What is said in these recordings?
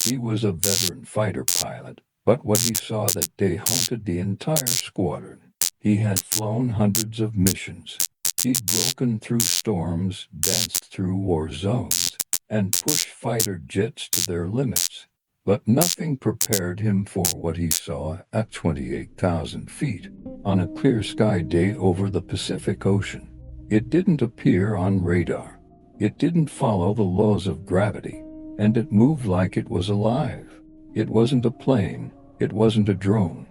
He was a veteran fighter pilot, but what he saw that day haunted the entire squadron. He had flown hundreds of missions. He'd broken through storms, danced through war zones, and pushed fighter jets to their limits. But nothing prepared him for what he saw at 28,000 feet on a clear sky day over the Pacific Ocean. It didn't appear on radar. It didn't follow the laws of gravity, and it moved like it was alive. It wasn't a plane. It wasn't a drone.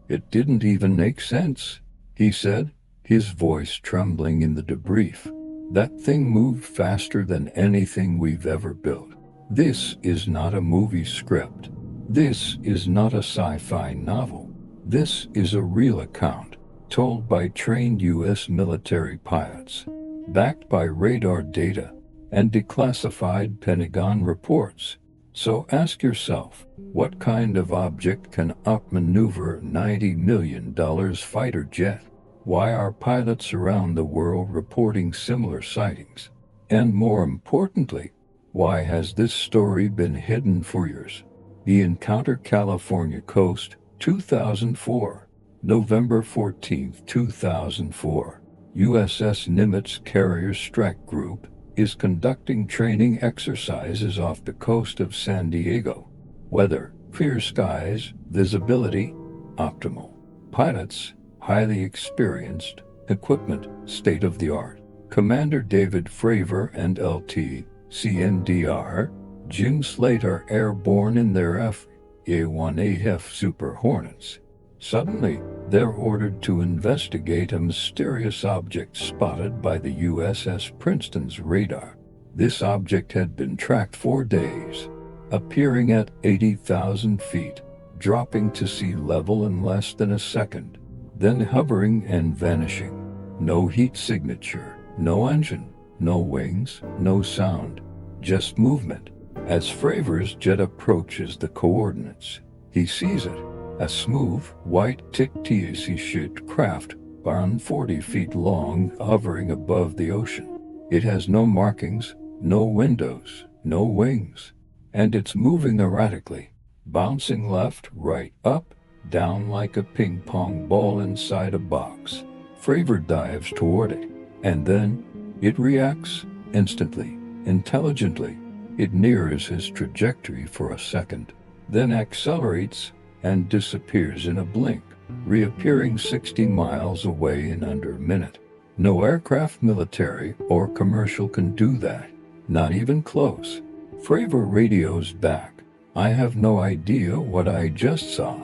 It didn't even make sense, he said, his voice trembling in the debrief. That thing moved faster than anything we've ever built. This is not a movie script. This is not a sci-fi novel. This is a real account, told by trained U.S. military pilots, backed by radar data and declassified Pentagon reports. So ask yourself, what kind of object can outmaneuver a $90 million fighter jet? Why are pilots around the world reporting similar sightings? And more importantly, why has this story been hidden for years? The Encounter, California Coast, 2004. November 14, 2004. USS Nimitz Carrier Strike Group is conducting training exercises off the coast of San Diego. Weather, clear skies, visibility, optimal. Pilots, highly experienced. Equipment, state-of-the-art. Commander David Fravor and LT CNDR Jim Slate are airborne in their F-A-1AF Super Hornets. Suddenly, they're ordered to investigate a mysterious object spotted by the USS Princeton's radar. This object had been tracked for days, appearing at 80,000 feet, dropping to sea level in less than a second, then hovering and vanishing. No heat signature, no engine, no wings, no sound, just movement. As Fravor's jet approaches the coordinates, he sees it, a smooth, white Tic Tac shaped craft, around 40 feet long, hovering above the ocean. It has no markings, no windows, no wings, and it's moving erratically, bouncing left, right, up, down like a ping pong ball inside a box. Fravor dives toward it, and then it reacts instantly, intelligently. It nears his trajectory for a second, then accelerates and disappears in a blink, reappearing 60 miles away in under a minute. No aircraft, military or commercial, can do that, not even close. Fravor radios back. I have no idea what I just saw,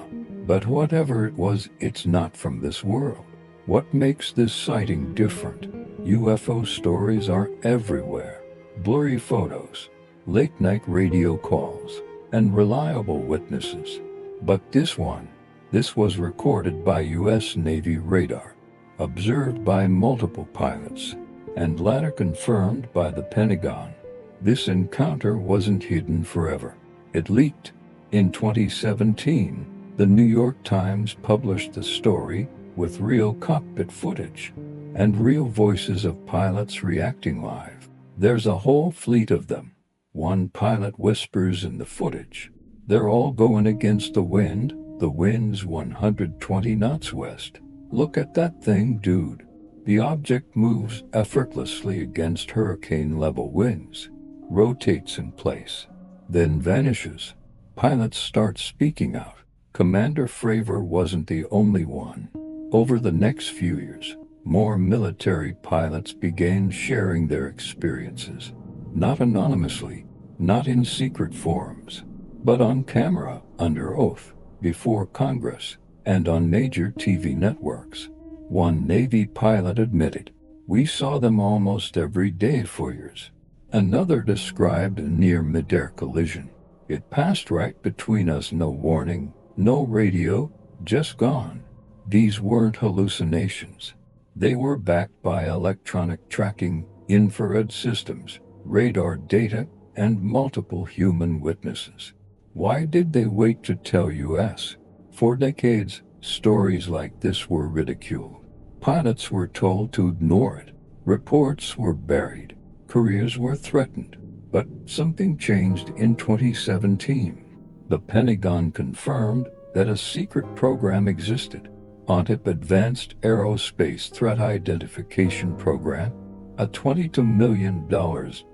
but whatever it was, it's not from this world. What makes this sighting different? UFO stories are everywhere. Blurry photos, late-night radio calls, and reliable witnesses. But this was recorded by U.S. Navy radar, observed by multiple pilots, and later confirmed by the Pentagon. This encounter wasn't hidden forever. It leaked. In 2017, the New York Times published the story with real cockpit footage and real voices of pilots reacting live. There's a whole fleet of them. One pilot whispers in the footage, "They're all going against the wind. The wind's 120 knots west. Look at that thing, dude." The object moves effortlessly against hurricane-level winds, rotates in place, then vanishes. Pilots start speaking out. Commander Fravor wasn't the only one. Over the next few years, more military pilots began sharing their experiences, not anonymously, not in secret forums, but on camera, under oath, before Congress, and on major TV networks. One Navy pilot admitted, "We saw them almost every day for years." Another described a near mid-air collision. "It passed right between us, no warning, no radio, just gone." These weren't hallucinations. They were backed by electronic tracking, infrared systems, radar data, and multiple human witnesses. Why did they wait to tell us? For decades, stories like this were ridiculed. Pilots were told to ignore it. Reports were buried. Careers were threatened. But something changed in 2017. The Pentagon confirmed that a secret program existed, ONTIP Advanced Aerospace Threat Identification Program, a $22 million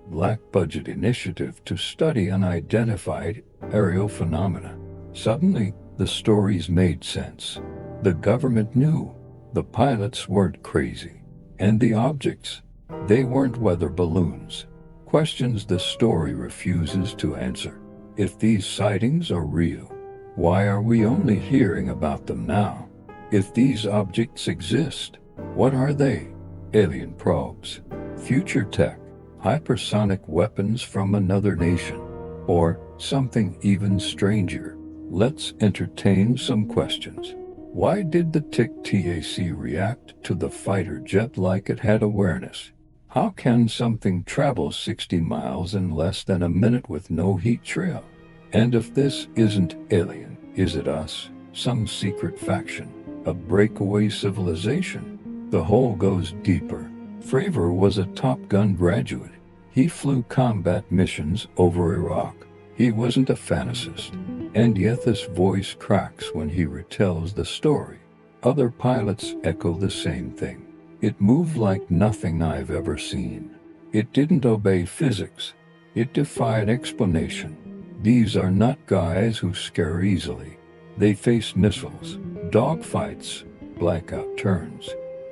black-budget initiative to study unidentified aerial phenomena. Suddenly, the stories made sense. The government knew. The pilots weren't crazy. And the objects, they weren't weather balloons. Questions the story refuses to answer. If these sightings are real, why are we only hearing about them now? If these objects exist, what are they? Alien probes, future tech, hypersonic weapons from another nation, or something even stranger? Let's entertain some questions. Why did the Tic Tac react to the fighter jet like it had awareness? How can something travel 60 miles in less than a minute with no heat trail? And if this isn't alien, is it us? Some secret faction? A breakaway civilization? The hole goes deeper. Fravor was a Top Gun graduate. He flew combat missions over Iraq. He wasn't a fantasist. And yet his voice cracks when he retells the story. Other pilots echo the same thing. It moved like nothing I've ever seen. It didn't obey physics. It defied explanation. These are not guys who scare easily. They face missiles, dogfights, blackout turns.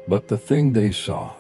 But the thing they saw,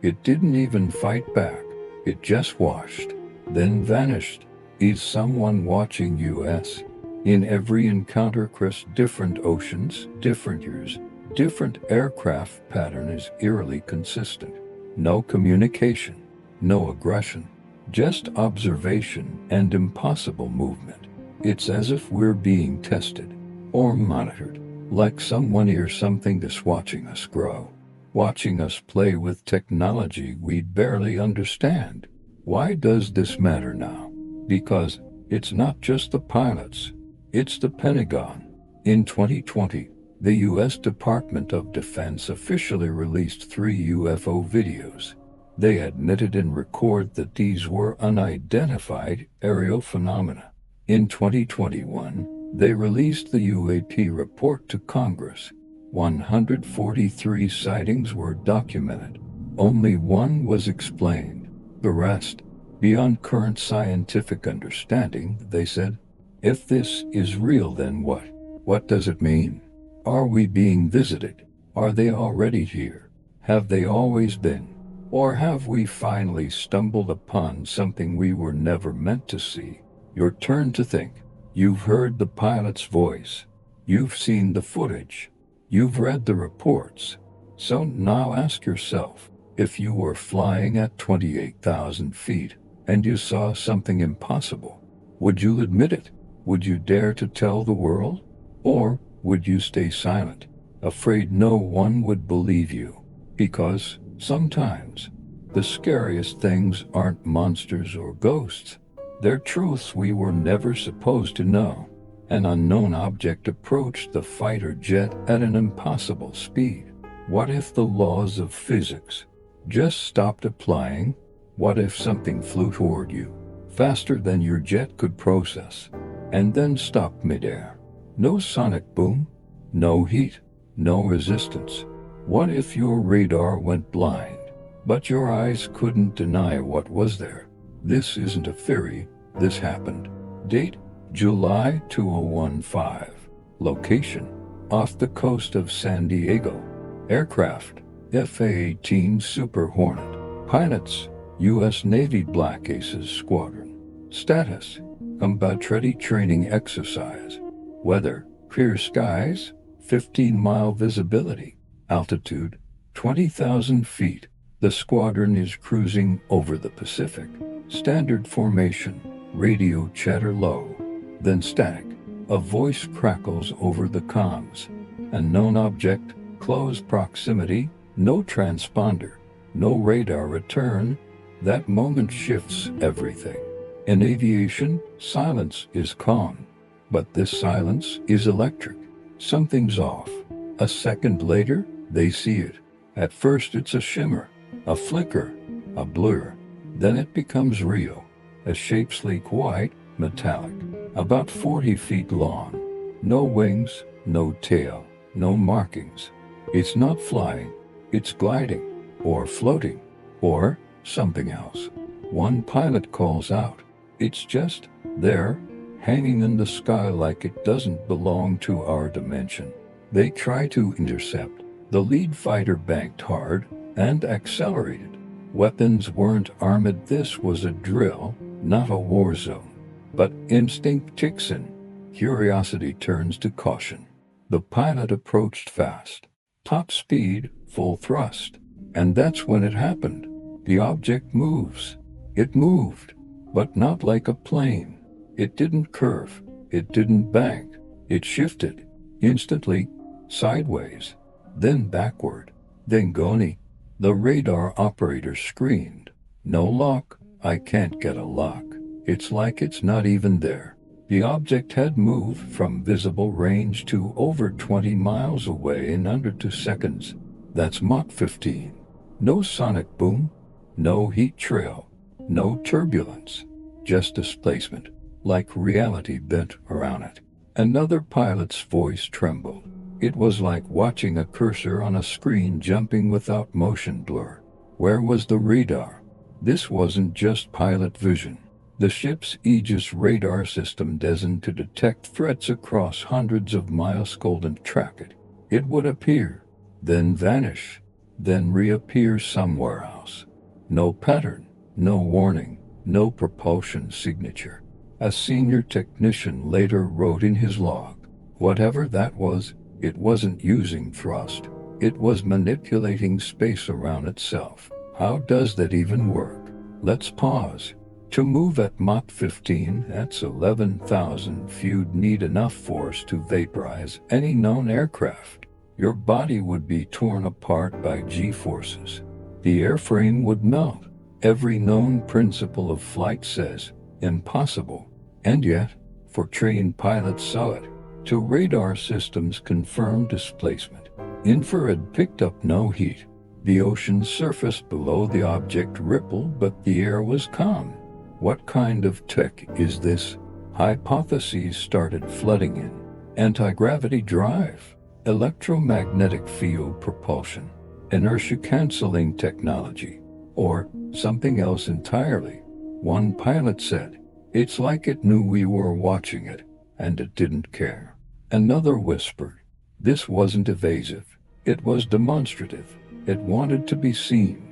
it didn't even fight back. It just washed, then vanished. Is someone watching us? In every encounter, Chris, different oceans, different years, different aircraft pattern is eerily consistent. No communication, no aggression, just observation and impossible movement. It's as if we're being tested or monitored, like someone or something that's watching us grow, watching us play with technology we barely understand. Why does this matter now? Because it's not just the pilots. It's the Pentagon. In 2020, the U.S. Department of Defense officially released 3 UFO videos. They admitted in record that these were unidentified aerial phenomena. In 2021, they released the UAP report to Congress. 143 sightings were documented. Only one was explained. The rest, beyond current scientific understanding, they said. If this is real, then what? What does it mean? Are we being visited? Are they already here? Have they always been? Or have we finally stumbled upon something we were never meant to see? Your turn to think. You've heard the pilot's voice. You've seen the footage. You've read the reports. So now ask yourself, if you were flying at 28,000 feet and you saw something impossible, would you admit it? Would you dare to tell the world? Or would you stay silent, afraid no one would believe you? Because sometimes the scariest things aren't monsters or ghosts. They're truths we were never supposed to know. An unknown object approached the fighter jet at an impossible speed. What if the laws of physics just stopped applying? What if something flew toward you, faster than your jet could process, and then stopped midair? No sonic boom, no heat, no resistance. What if your radar went blind, but your eyes couldn't deny what was there? This isn't a theory, this happened. Date, July 2015. Location, off the coast of San Diego. Aircraft, F/A-18 Super Hornet. Pilots, U.S. Navy Black Aces Squadron. Status, combat-ready training exercise. Weather, clear skies, 15-mile visibility. Altitude, 20,000 feet. The squadron is cruising over the Pacific. Standard formation, radio chatter low, then static. A voice crackles over the comms. Unknown object, close proximity, no transponder, no radar return. That moment shifts everything. In aviation, silence is calm. But this silence is electric. Something's off. A second later, they see it. At first it's a shimmer, a flicker, a blur. Then it becomes real. A shape sleek white, metallic. about 40 feet long. No wings, no tail, no markings. It's not flying, it's gliding, or floating, or something else. One pilot calls out, "It's just there, hanging in the sky like it doesn't belong to our dimension." They try to intercept. The lead fighter banked hard and accelerated. Weapons weren't armored. This was a drill, not a war zone. But instinct kicks in. Curiosity turns to caution. The pilot approached fast. Top speed, full thrust. And that's when it happened. The object moves. It moved, but not like a plane. It didn't curve. It didn't bank. It shifted. Instantly, sideways. Then backward. Then goni. The radar operator screamed, "No lock, I can't get a lock. It's like it's not even there." The object had moved from visible range to over 20 miles away in under 2 seconds. That's Mach 15. No sonic boom, no heat trail, no turbulence, just displacement, like reality bent around it. Another pilot's voice trembled. It was like watching a cursor on a screen jumping without motion blur. Where was the radar? This wasn't just pilot vision. The ship's Aegis radar system destined to detect threats across hundreds of miles couldn't track it. It would appear, then vanish, then reappear somewhere else. No pattern, no warning, no propulsion signature. A senior technician later wrote in his log, "Whatever that was, it wasn't using thrust. It was manipulating space around itself. How does that even work?" Let's pause. To move at Mach 15, that's 11,000 you'd need enough force to vaporize any known aircraft. Your body would be torn apart by G-forces. The airframe would melt. Every known principle of flight says, impossible. And yet, for trained pilots saw it. To radar systems confirmed displacement. Infrared picked up no heat. The ocean's surface below the object rippled, but the air was calm. What kind of tech is this? Hypotheses started flooding in. Anti-gravity drive, electromagnetic field propulsion, inertia-canceling technology, or something else entirely. One pilot said, "It's like it knew we were watching it, and it didn't care." Another whispered, "This wasn't evasive. It was demonstrative. It wanted to be seen."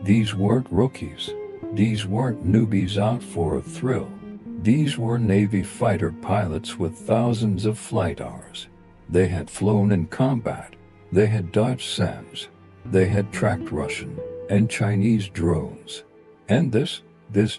These weren't rookies. These weren't newbies out for a thrill. These were Navy fighter pilots with thousands of flight hours. They had flown in combat. They had dodged SAMs. They had tracked Russian and Chinese drones. And this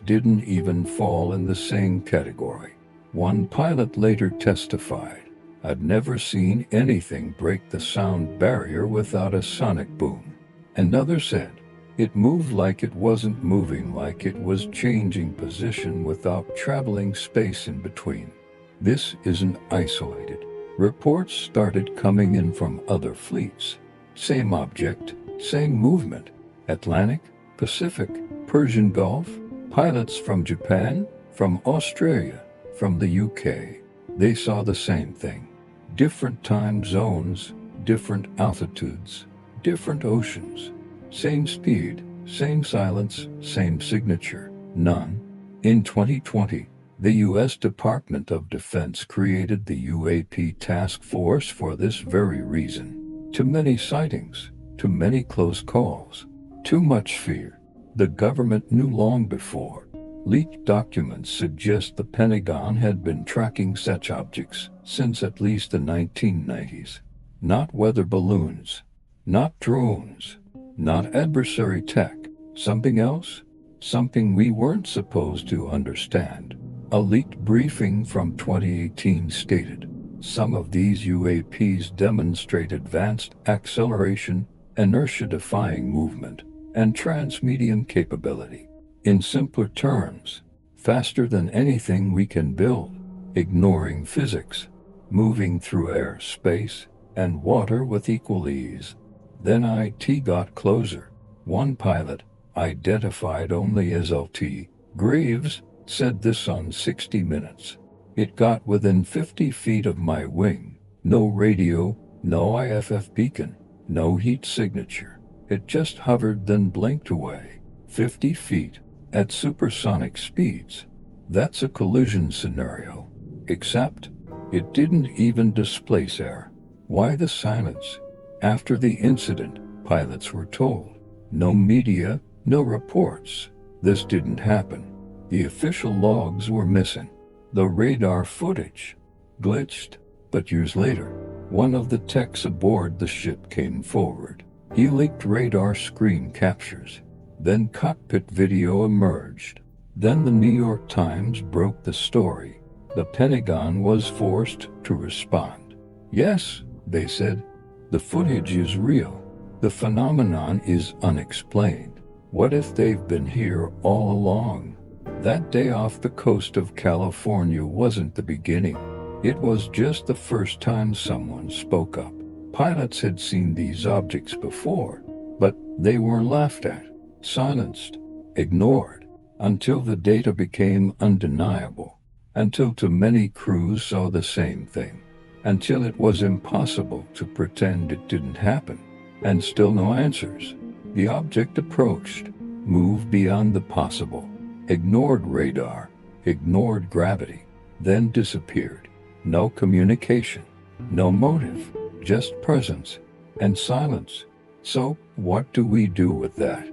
didn't even fall in the same category. One pilot later testified, "I'd never seen anything break the sound barrier without a sonic boom." Another said, "It moved like it wasn't moving, like it was changing position without traveling space in between." This isn't isolated. Reports started coming in from other fleets. Same object, same movement. Atlantic, Pacific, Persian Gulf. Pilots from Japan, from Australia, from the UK. They saw the same thing. Different time zones, different altitudes, different oceans. Same speed, same silence, same signature, none. In 2020, the U.S. Department of Defense created the UAP Task Force for this very reason. Too many sightings, too many close calls, too much fear. The government knew long before. Leaked documents suggest the Pentagon had been tracking such objects since at least the 1990s. Not weather balloons, not drones, not adversary tech. Something else? Something we weren't supposed to understand. A leaked briefing from 2018 stated, some of these UAPs demonstrate advanced acceleration, inertia-defying movement, and transmedium capability. In simpler terms, faster than anything we can build, ignoring physics, moving through air, space, and water with equal ease. Then it got closer. One pilot, identified only as LT Graves, said this on 60 Minutes. It got within 50 feet of my wing. No radio, no IFF beacon, no heat signature. It just hovered, then blinked away. 50 feet, at supersonic speeds. That's a collision scenario. Except, it didn't even displace air. Why the silence? After the incident, pilots were told. No media, no reports. This didn't happen. The official logs were missing. The radar footage glitched, but years later, one of the techs aboard the ship came forward. He leaked radar screen captures. Then cockpit video emerged. Then the New York Times broke the story. The Pentagon was forced to respond. Yes, they said, the footage is real. The phenomenon is unexplained. What if they've been here all along? That day off the coast of California wasn't the beginning. It was just the first time someone spoke up. Pilots had seen these objects before, but they were laughed at, silenced, ignored, until the data became undeniable, until too many crews saw the same thing, until it was impossible to pretend it didn't happen, and still no answers. The object approached, moved beyond the possible, ignored radar, ignored gravity, then disappeared. No communication, no motive, just presence and silence. So, what do we do with that?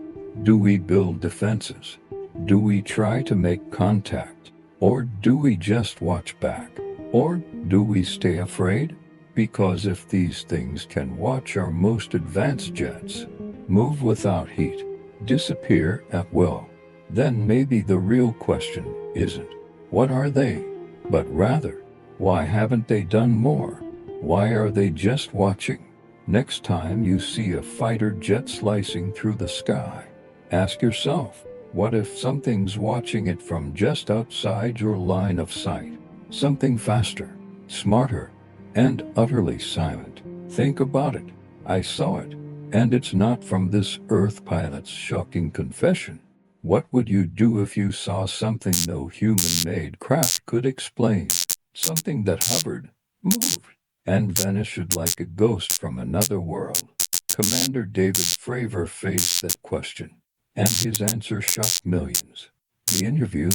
Do we build defenses? Do we try to make contact? Or do we just watch back? Or do we stay afraid? Because if these things can watch our most advanced jets, move without heat, disappear at will, then maybe the real question isn't, what are they? But rather, why haven't they done more? Why are they just watching? Next time you see a fighter jet slicing through the sky, ask yourself, what if something's watching it from just outside your line of sight? Something faster, smarter, and utterly silent. Think about it. I saw it, and it's not from this Earth. Pilot's shocking confession. What would you do if you saw something no human-made craft could explain? Something that hovered, moved, and vanished like a ghost from another world. Commander David Fravor faced that question, and his answer shocked millions. The interview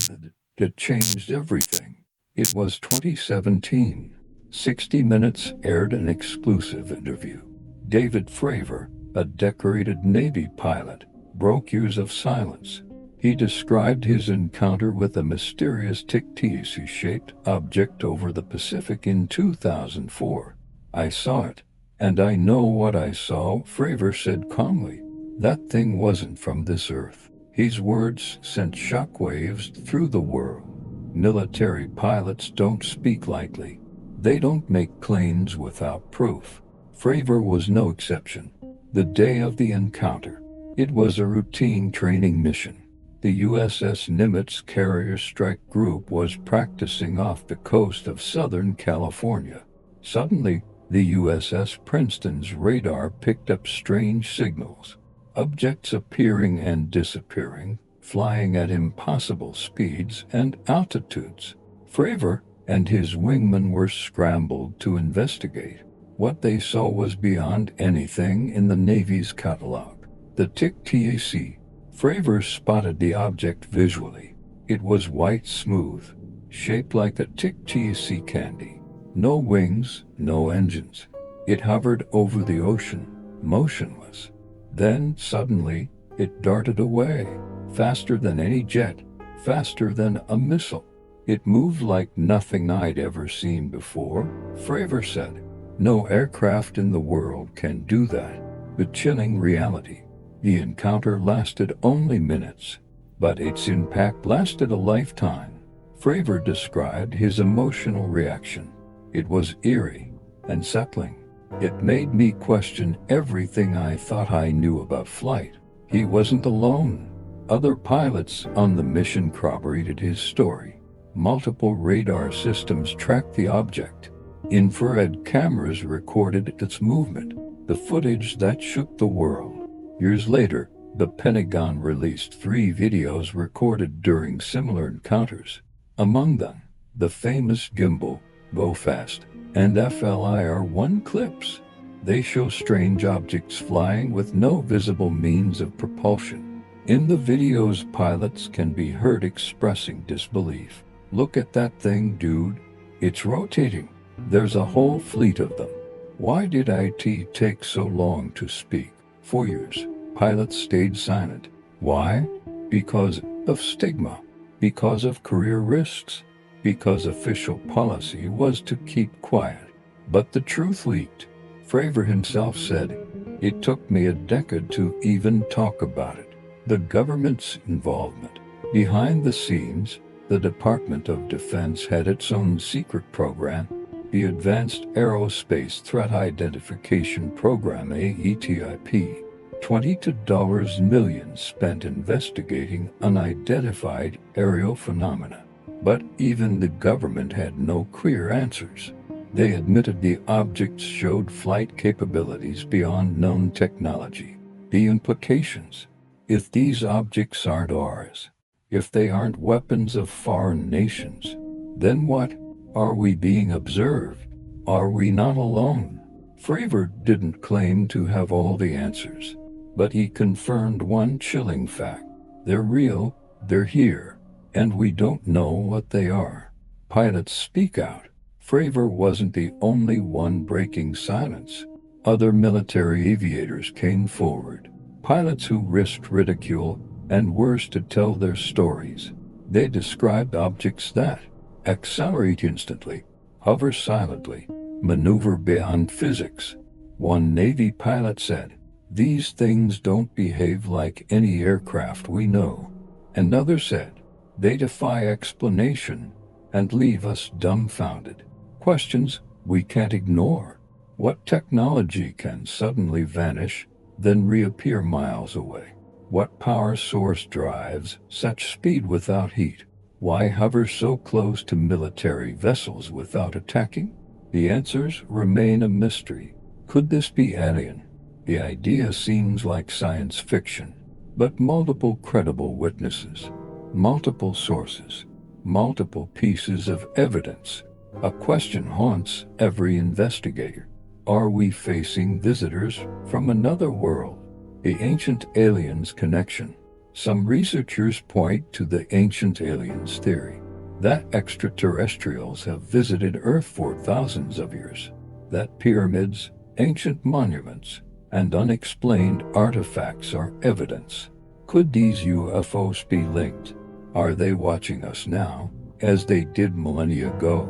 that changed everything. It was 2017. 60 Minutes aired an exclusive interview. David Fravor, a decorated Navy pilot, broke years of silence. He described his encounter with a mysterious Tic Tac-shaped object over the Pacific in 2004. I saw it, and I know what I saw, Fravor said calmly. That thing wasn't from this Earth. His words sent shockwaves through the world. Military pilots don't speak lightly. They don't make claims without proof. Fravor was no exception. The day of the encounter, it was a routine training mission. The USS Nimitz Carrier Strike Group was practicing off the coast of Southern California. Suddenly, the USS Princeton's radar picked up strange signals. Objects appearing and disappearing, flying at impossible speeds and altitudes. Fravor and his wingmen were scrambled to investigate. What they saw was beyond anything in the Navy's catalog. The Tic Tac. Fravor spotted the object visually. It was white smooth, shaped like a Tic Tac candy. No wings, no engines. It hovered over the ocean, motionless. Then, suddenly, it darted away, faster than any jet, faster than a missile. It moved like nothing I'd ever seen before, Fravor said. No aircraft in the world can do that. The chilling reality. The encounter lasted only minutes, but its impact lasted a lifetime. Fravor described his emotional reaction. It was eerie, unsettling. It made me question everything I thought I knew about flight. He wasn't alone. Other pilots on the mission corroborated his story. Multiple radar systems tracked the object. Infrared cameras recorded its movement, the footage that shook the world. Years later, the Pentagon released 3 videos recorded during similar encounters. Among them, The famous gimbal, Go Fast, and FLIR-1 clips. They show strange objects flying with no visible means of propulsion. In the videos, pilots can be heard expressing disbelief. "Look at that thing, dude. It's rotating. There's a whole fleet of them." Why did IT take so long to speak? For years, pilots stayed silent. Why? Because of stigma, because of career risks, because official policy was to keep quiet. But the truth leaked. Fravor himself said, "It took me a decade to even talk about it." The government's involvement. Behind the scenes, the Department of Defense had its own secret program, the Advanced Aerospace Threat Identification Program AETIP. $22 million spent investigating unidentified aerial phenomena. But even the government had no clear answers. They admitted the objects showed flight capabilities beyond known technology. The implications: if these objects aren't ours, if they aren't weapons of foreign nations, then what? Are we being observed? Are we not alone? Fravor didn't claim to have all the answers, but he confirmed one chilling fact. They're real, they're here, and we don't know what they are. Pilots speak out. Fravor wasn't the only one breaking silence. Other military aviators came forward. Pilots who risked ridicule and worse to tell their stories. They described objects that accelerate instantly, hover silently, maneuver beyond physics. One Navy pilot said, "These things don't behave like any aircraft we know." Another said, "They defy explanation and leave us dumbfounded." Questions we can't ignore. What technology can suddenly vanish, then reappear miles away? What power source drives such speed without heat? Why hover so close to military vessels without attacking? The answers remain a mystery. Could this be alien? The idea seems like science fiction, but multiple credible witnesses, multiple sources, multiple pieces of evidence. A question haunts every investigator. Are we facing visitors from another world? The ancient aliens connection. Some researchers point to the ancient aliens theory, that extraterrestrials have visited Earth for thousands of years, that pyramids, ancient monuments, and unexplained artifacts are evidence. Could these UFOs be linked? Are they watching us now, as they did millennia ago?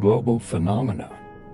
Global phenomena.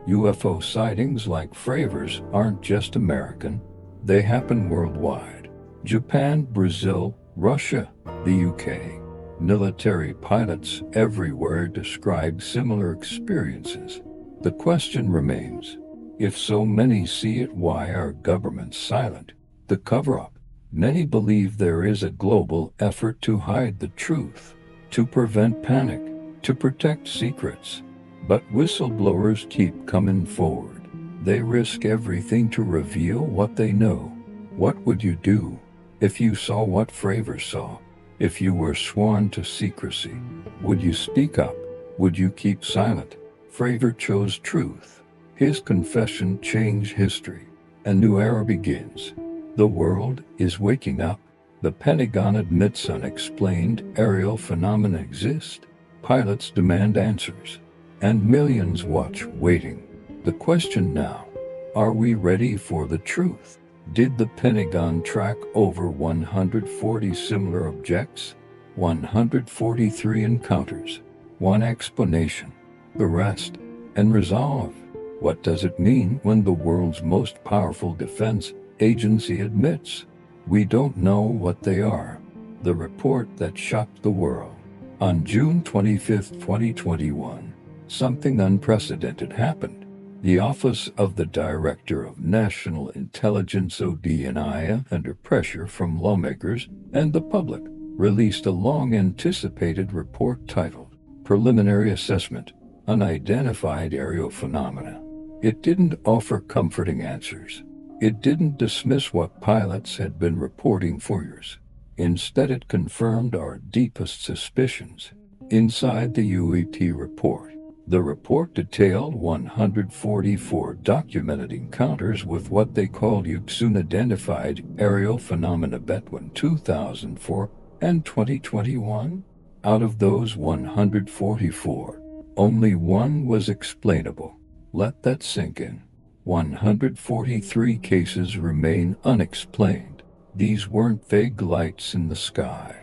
UFO sightings like Fravor's aren't just American. They happen worldwide. Japan, Brazil, Russia, the UK. Military pilots everywhere describe similar experiences. The question remains, if so many see it, why are governments silent? The cover-up. Many believe there is a global effort to hide the truth, to prevent panic, to protect secrets. But whistleblowers keep coming forward. They risk everything to reveal what they know. What would you do if you saw what Fravor saw? If you were sworn to secrecy, would you speak up? Would you keep silent? Fravor chose truth. His confession changed history. A new era begins. The world is waking up. The Pentagon admits unexplained aerial phenomena exist. Pilots demand answers. And millions watch, waiting. The question now, are we ready for the truth? Did the Pentagon track over 140 similar objects? 143 encounters. One explanation. The rest. And resolve. What does it mean when the world's most powerful defense agency admits we don't know what they are? The report that shocked the world. On June 25, 2021, something unprecedented happened. The Office of the Director of National Intelligence (ODNI), under pressure from lawmakers and the public, released a long-anticipated report titled Preliminary Assessment, Unidentified Aerial Phenomena. It didn't offer comforting answers. It didn't dismiss what pilots had been reporting for years. Instead, it confirmed our deepest suspicions. Inside the UAP report, the report detailed 144 documented encounters with what they called unidentified aerial phenomena between 2004 and 2021. Out of those 144, only one was explainable. Let that sink in. 143 cases remain unexplained. These weren't vague lights in the sky.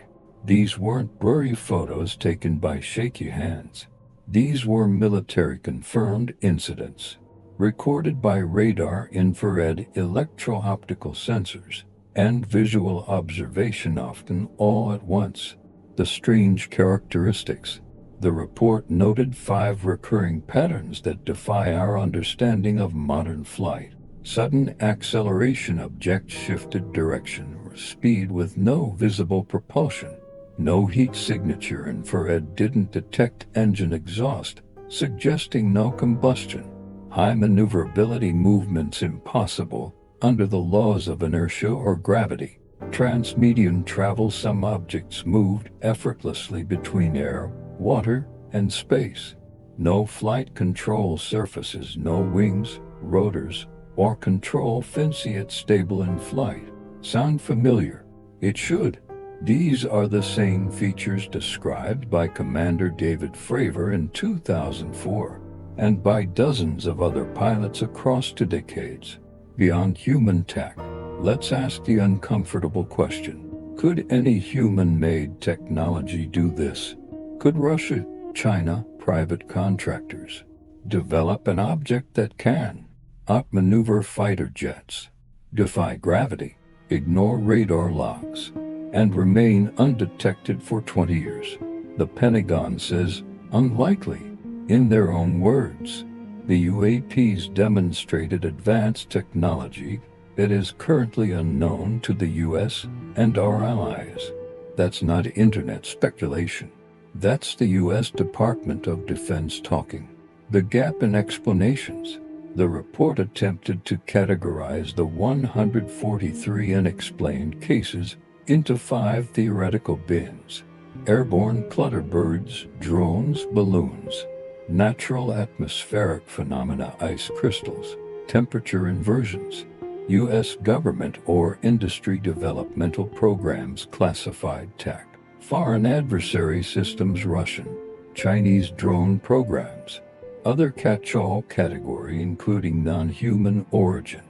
These weren't blurry photos taken by shaky hands. These were military-confirmed incidents, recorded by radar, infrared, electro-optical sensors, and visual observation, often all at once. The strange characteristics. The report noted 5 recurring patterns that defy our understanding of modern flight. Sudden acceleration, object shifted direction or speed with no visible propulsion. No heat signature, infrared didn't detect engine exhaust, suggesting no combustion. High maneuverability, movements impossible under the laws of inertia or gravity. Transmedian travel, some objects moved effortlessly between air, water, and space. No flight control surfaces, no wings, rotors, or control fins, yet stable in flight. Sound familiar? It should. These are the same features described by Commander David Fravor in 2004, and by dozens of other pilots across 2 decades. Beyond human tech, let's ask the uncomfortable question. Could any human-made technology do this? Could Russia, China, private contractors develop an object that can outmaneuver fighter jets, defy gravity, ignore radar logs, and remain undetected for 20 years? The Pentagon says unlikely. In their own words, the UAPs demonstrated advanced technology that is currently unknown to the US and our allies. That's not internet speculation. That's the US Department of Defense talking. The gap in explanations. The report attempted to categorize the 143 unexplained cases into 5 theoretical bins: airborne clutterbirds, drones, balloons, natural atmospheric phenomena, ice crystals, temperature inversions, U.S. government or industry developmental programs, classified tech, foreign adversary systems, Russian, Chinese drone programs. Other catch-all category including non-human origin.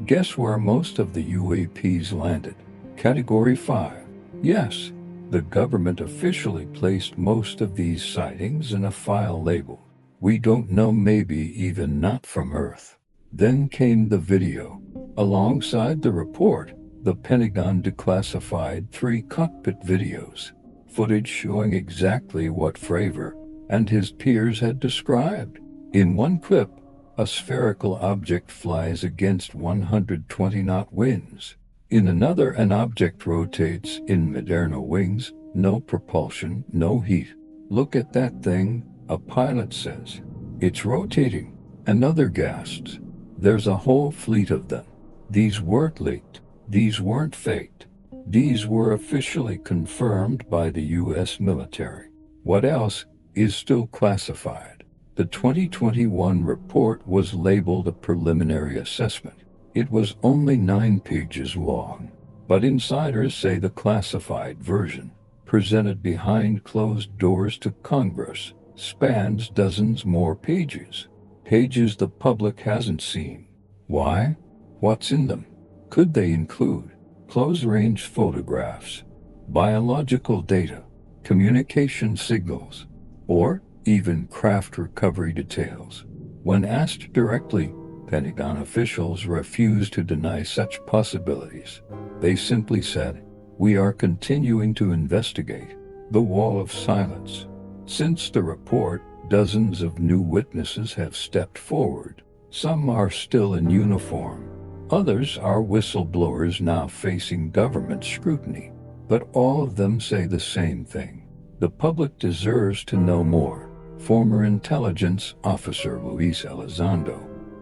Guess where most of the UAPs landed? Category 5. Yes, the government officially placed most of these sightings in a file labeled "We don't know, maybe even not from Earth." Then came the video. Alongside the report, the Pentagon declassified 3 cockpit videos, footage showing exactly what Fravor and his peers had described. In one clip, a spherical object flies against 120-knot winds. In another, an object rotates in midair, no wings, no propulsion, no heat. "Look at that thing," a pilot says. "It's rotating." Another gasps. "There's a whole fleet of them." These weren't leaked. These weren't faked. These were officially confirmed by the US military. What else is still classified? The 2021 report was labeled a preliminary assessment. It was only 9 pages long, but insiders say the classified version, presented behind closed doors to Congress, spans dozens more pages. Pages the public hasn't seen. Why? What's in them? Could they include close-range photographs, biological data, communication signals, or even craft recovery details? When asked directly, Pentagon officials refused to deny such possibilities. They simply said, "We are continuing to investigate." The wall of silence. Since the report, dozens of new witnesses have stepped forward. Some are still in uniform. Others are whistleblowers now facing government scrutiny. But all of them say the same thing: the public deserves to know more. Former intelligence officer Luis Elizondo,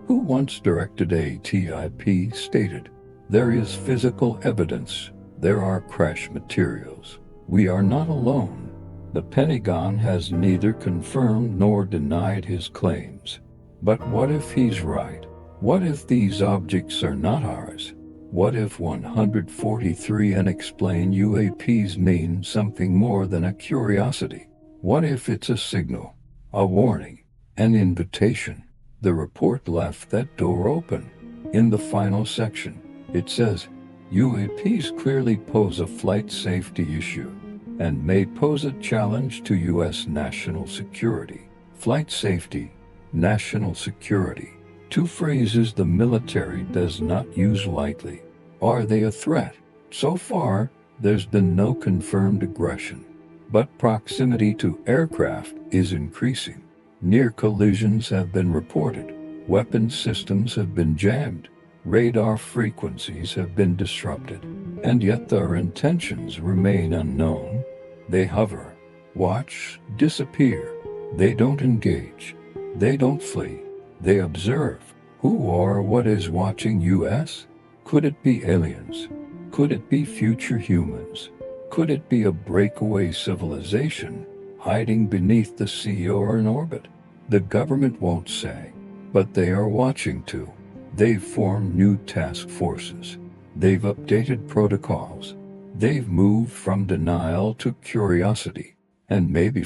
who once directed ATIP, stated, "There is physical evidence. There are crash materials. We are not alone." The Pentagon has neither confirmed nor denied his claims. But what if he's right? What if these objects are not ours? What if 143 unexplained UAPs mean something more than a curiosity? What if it's a signal, a warning, an invitation? The report left that door open. In the final section, it says, UAPs clearly pose a flight safety issue and may pose a challenge to U.S. national security. Flight safety, national security. Two phrases the military does not use lightly. Are they a threat? So far, there's been no confirmed aggression. But proximity to aircraft is increasing. Near collisions have been reported. Weapons systems have been jammed. Radar frequencies have been disrupted. And yet their intentions remain unknown. They hover, watch, disappear. They don't engage. They don't flee. They observe. Who or what is watching us? Could it be aliens? Could it be future humans? Could it be a breakaway civilization hiding beneath the sea or in orbit? The government won't say, but they are watching too. They've formed new task forces. They've updated protocols. They've moved from denial to curiosity. And maybe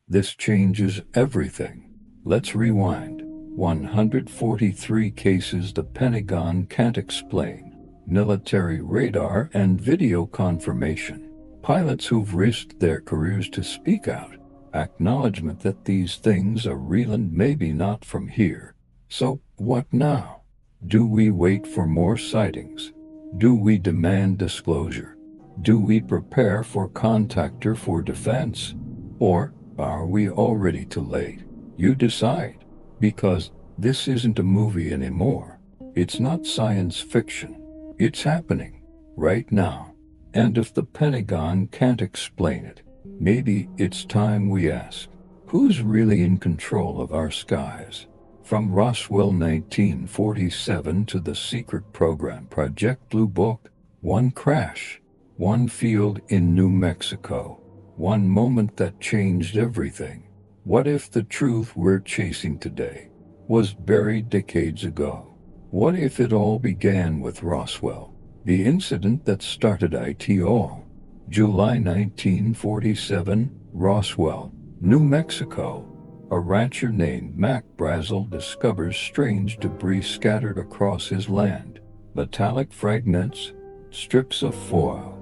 this changes everything. Let's rewind. 143 cases the Pentagon can't explain. Military radar and video confirmation. Pilots who've risked their careers to speak out. Acknowledgement that these things are real and maybe not from here. So, what now? Do we wait for more sightings? Do we demand disclosure? Do we prepare for contact or for defense? Or are we already too late? You decide. Because this isn't a movie anymore. It's not science fiction. It's happening right now. And if the Pentagon can't explain it, maybe it's time we ask, who's really in control of our skies? From Roswell 1947 to the secret program Project Blue Book, one crash, one field in New Mexico, one moment that changed everything. What if the truth we're chasing today was buried decades ago? What if it all began with Roswell, the incident that started it all? July 1947, Roswell, New Mexico. A rancher named Mac Brazel discovers strange debris scattered across his land. Metallic fragments, strips of foil,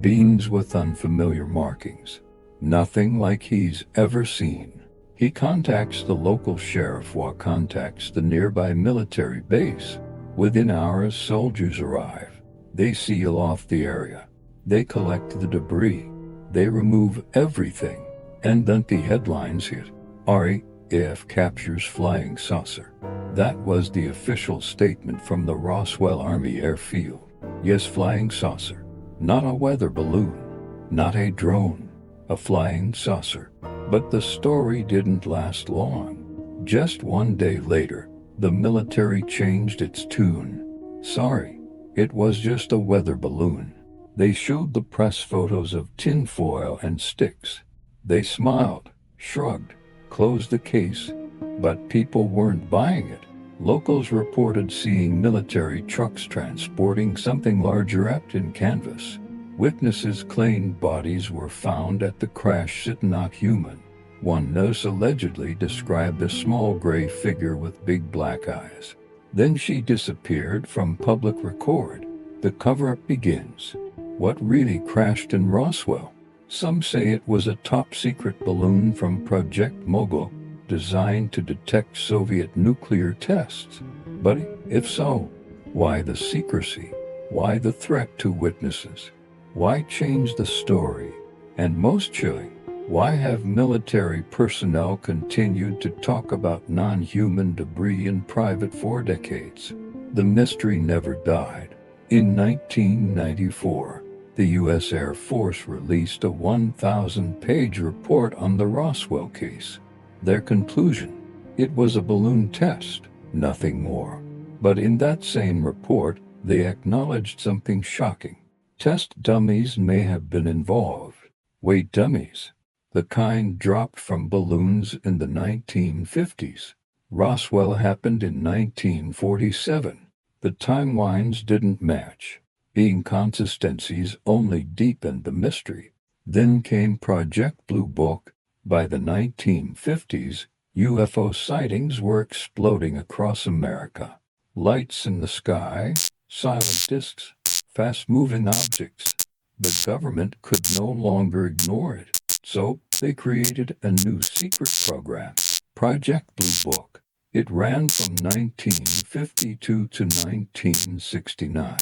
beams with unfamiliar markings. Nothing like he's ever seen. He contacts the local sheriff who contacts the nearby military base. Within hours, soldiers arrive. They seal off the area. They collect the debris. They remove everything. And then the headlines hit. RAF captures flying saucer. That was the official statement from the Roswell Army Airfield. Yes, flying saucer. Not a weather balloon. Not a drone. A flying saucer. But the story didn't last long. Just one day later, the military changed its tune. Sorry, it was just a weather balloon. They showed the press photos of tinfoil and sticks. They smiled, shrugged, closed the case, but people weren't buying it. Locals reported seeing military trucks transporting something larger wrapped in canvas. Witnesses claimed bodies were found at the crash site, not human. One nurse allegedly described a small gray figure with big black eyes. Then she disappeared from public record. The cover-up begins. What really crashed in Roswell? Some say it was a top-secret balloon from Project Mogul, designed to detect Soviet nuclear tests. But if so, why the secrecy? Why the threat to witnesses? Why change the story? And most chilling, why have military personnel continued to talk about non-human debris in private for decades? The mystery never died. In 1994, the U.S. Air Force released a 1,000-page report on the Roswell case. Their conclusion: it was a balloon test, nothing more. But in that same report, they acknowledged something shocking. Test dummies may have been involved. Wait, dummies? the kind dropped from balloons in the 1950s. Roswell happened in 1947. The timelines didn't match. Inconsistencies only deepened the mystery. Then came Project Blue Book. By the 1950s, UFO sightings were exploding across America. Lights in the sky, silent disks, fast-moving objects. The government could no longer ignore it, so they created a new secret program, Project Blue Book. It ran from 1952 to 1969.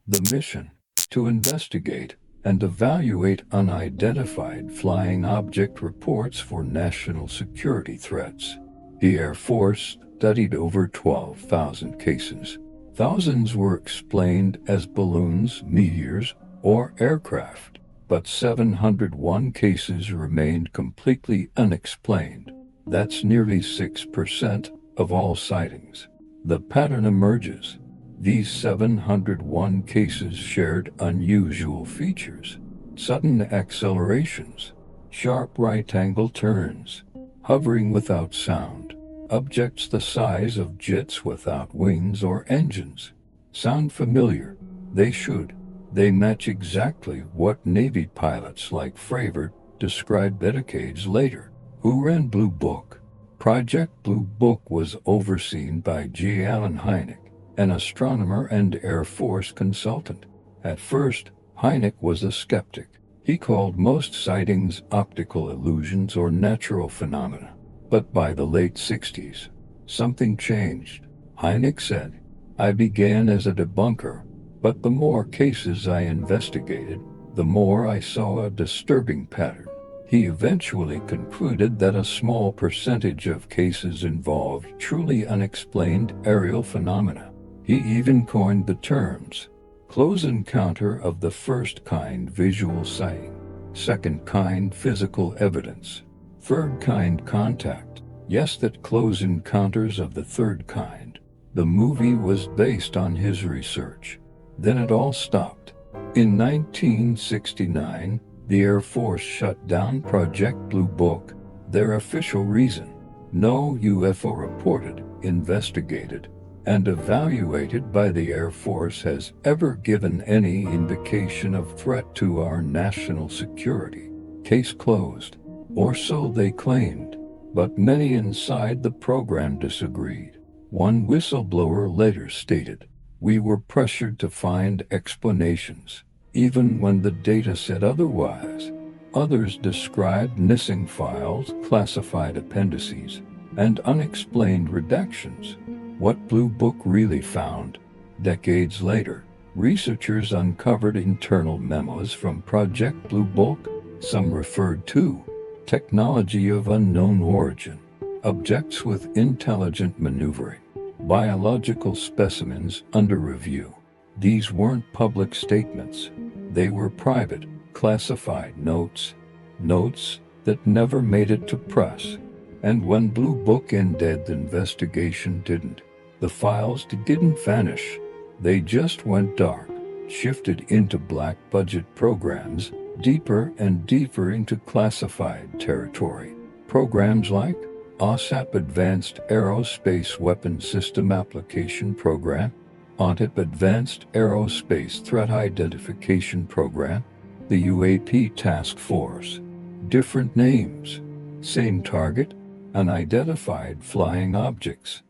The mission: to investigate and evaluate unidentified flying object reports for national security threats. The Air Force studied over 12,000 cases. Thousands were explained as balloons, meteors, or aircraft, but 701 cases remained completely unexplained. That's nearly 6% of all sightings. The pattern emerges. These 701 cases shared unusual features: sudden accelerations, sharp right-angle turns, hovering without sound, objects the size of jets without wings or engines. Sound familiar? They should. They match exactly what Navy pilots like Fravor described decades later. Who ran Blue Book? Project Blue Book was overseen by G. Allen Hynek, an astronomer and Air Force consultant. At first, Hynek was a skeptic. He called most sightings optical illusions or natural phenomena. But by the late 60s, something changed. Hynek said, "I began as a debunker, but the more cases I investigated, the more I saw a disturbing pattern." He eventually concluded that a small percentage of cases involved truly unexplained aerial phenomena. He even coined the terms: close encounter of the first kind visual sighting, second kind physical evidence, third kind contact. Yes, that close encounters of the third kind. The movie was based on his research. Then it all stopped. In 1969, the Air Force shut down Project Blue Book. Their official reason: no UFO reported, investigated, and evaluated by the Air Force has ever given any indication of threat to our national security. Case closed. Or so they claimed. But many inside the program disagreed. One whistleblower later stated, "We were pressured to find explanations, even when the data said otherwise." Others described missing files, classified appendices, and unexplained redactions. What Blue Book really found? Decades later, researchers uncovered internal memos from Project Blue Book. Some referred to technology of unknown origin, objects with intelligent maneuvering, biological specimens under review. These weren't public statements. They were private, classified notes that never made it to press. And when Blue Book ended, the investigation didn't. The files didn't vanish. They just went dark, shifted into black budget programs, deeper and deeper into classified territory. Programs like OSAP Advanced Aerospace Weapon System Application Program, ONTIP Advanced Aerospace Threat Identification Program, the UAP Task Force. Different names, same target: unidentified flying objects.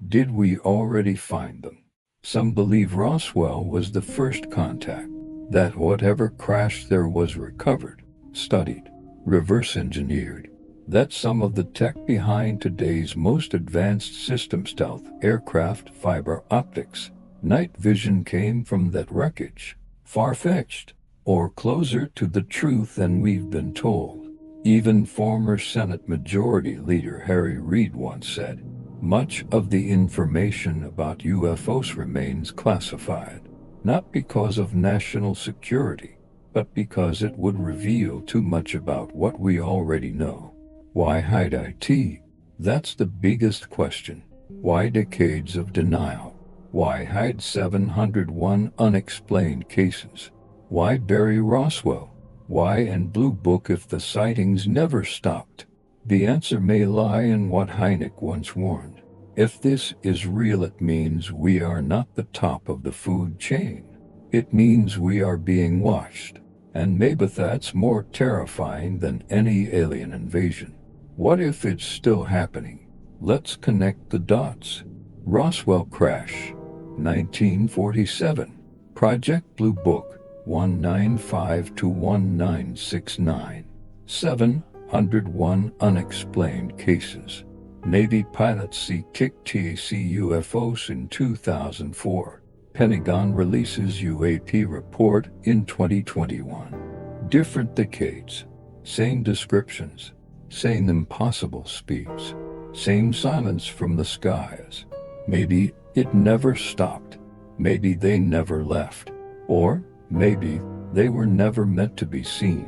Did we already find them? Some believe Roswell was the first contact, that whatever crashed there was recovered, studied, reverse engineered, that some of the tech behind today's most advanced system, stealth aircraft, fiber optics, night vision, came from that wreckage. Far-fetched, or closer to the truth than we've been told. Even former Senate Majority Leader Harry Reid once said, "Much of the information about UFOs remains classified, not because of national security, but because it would reveal too much about what we already know." Why hide it? That's the biggest question. Why decades of denial? Why hide 701 unexplained cases? Why bury Roswell? Why and Blue Book if the sightings never stopped? The answer may lie in what Hynek once warned. If this is real, it means we are not the top of the food chain. It means we are being watched. And maybe that's more terrifying than any alien invasion. What if it's still happening? Let's connect the dots. Roswell crash, 1947. Project Blue Book, 195 to 1969. 701 unexplained cases. Navy pilots see Tic Tac UFOs in 2004. Pentagon releases UAP report in 2021. Different decades. Same descriptions. Same impossible speeds. Same silence from the skies. Maybe it never stopped. Maybe they never left. Or maybe they were never meant to be seen.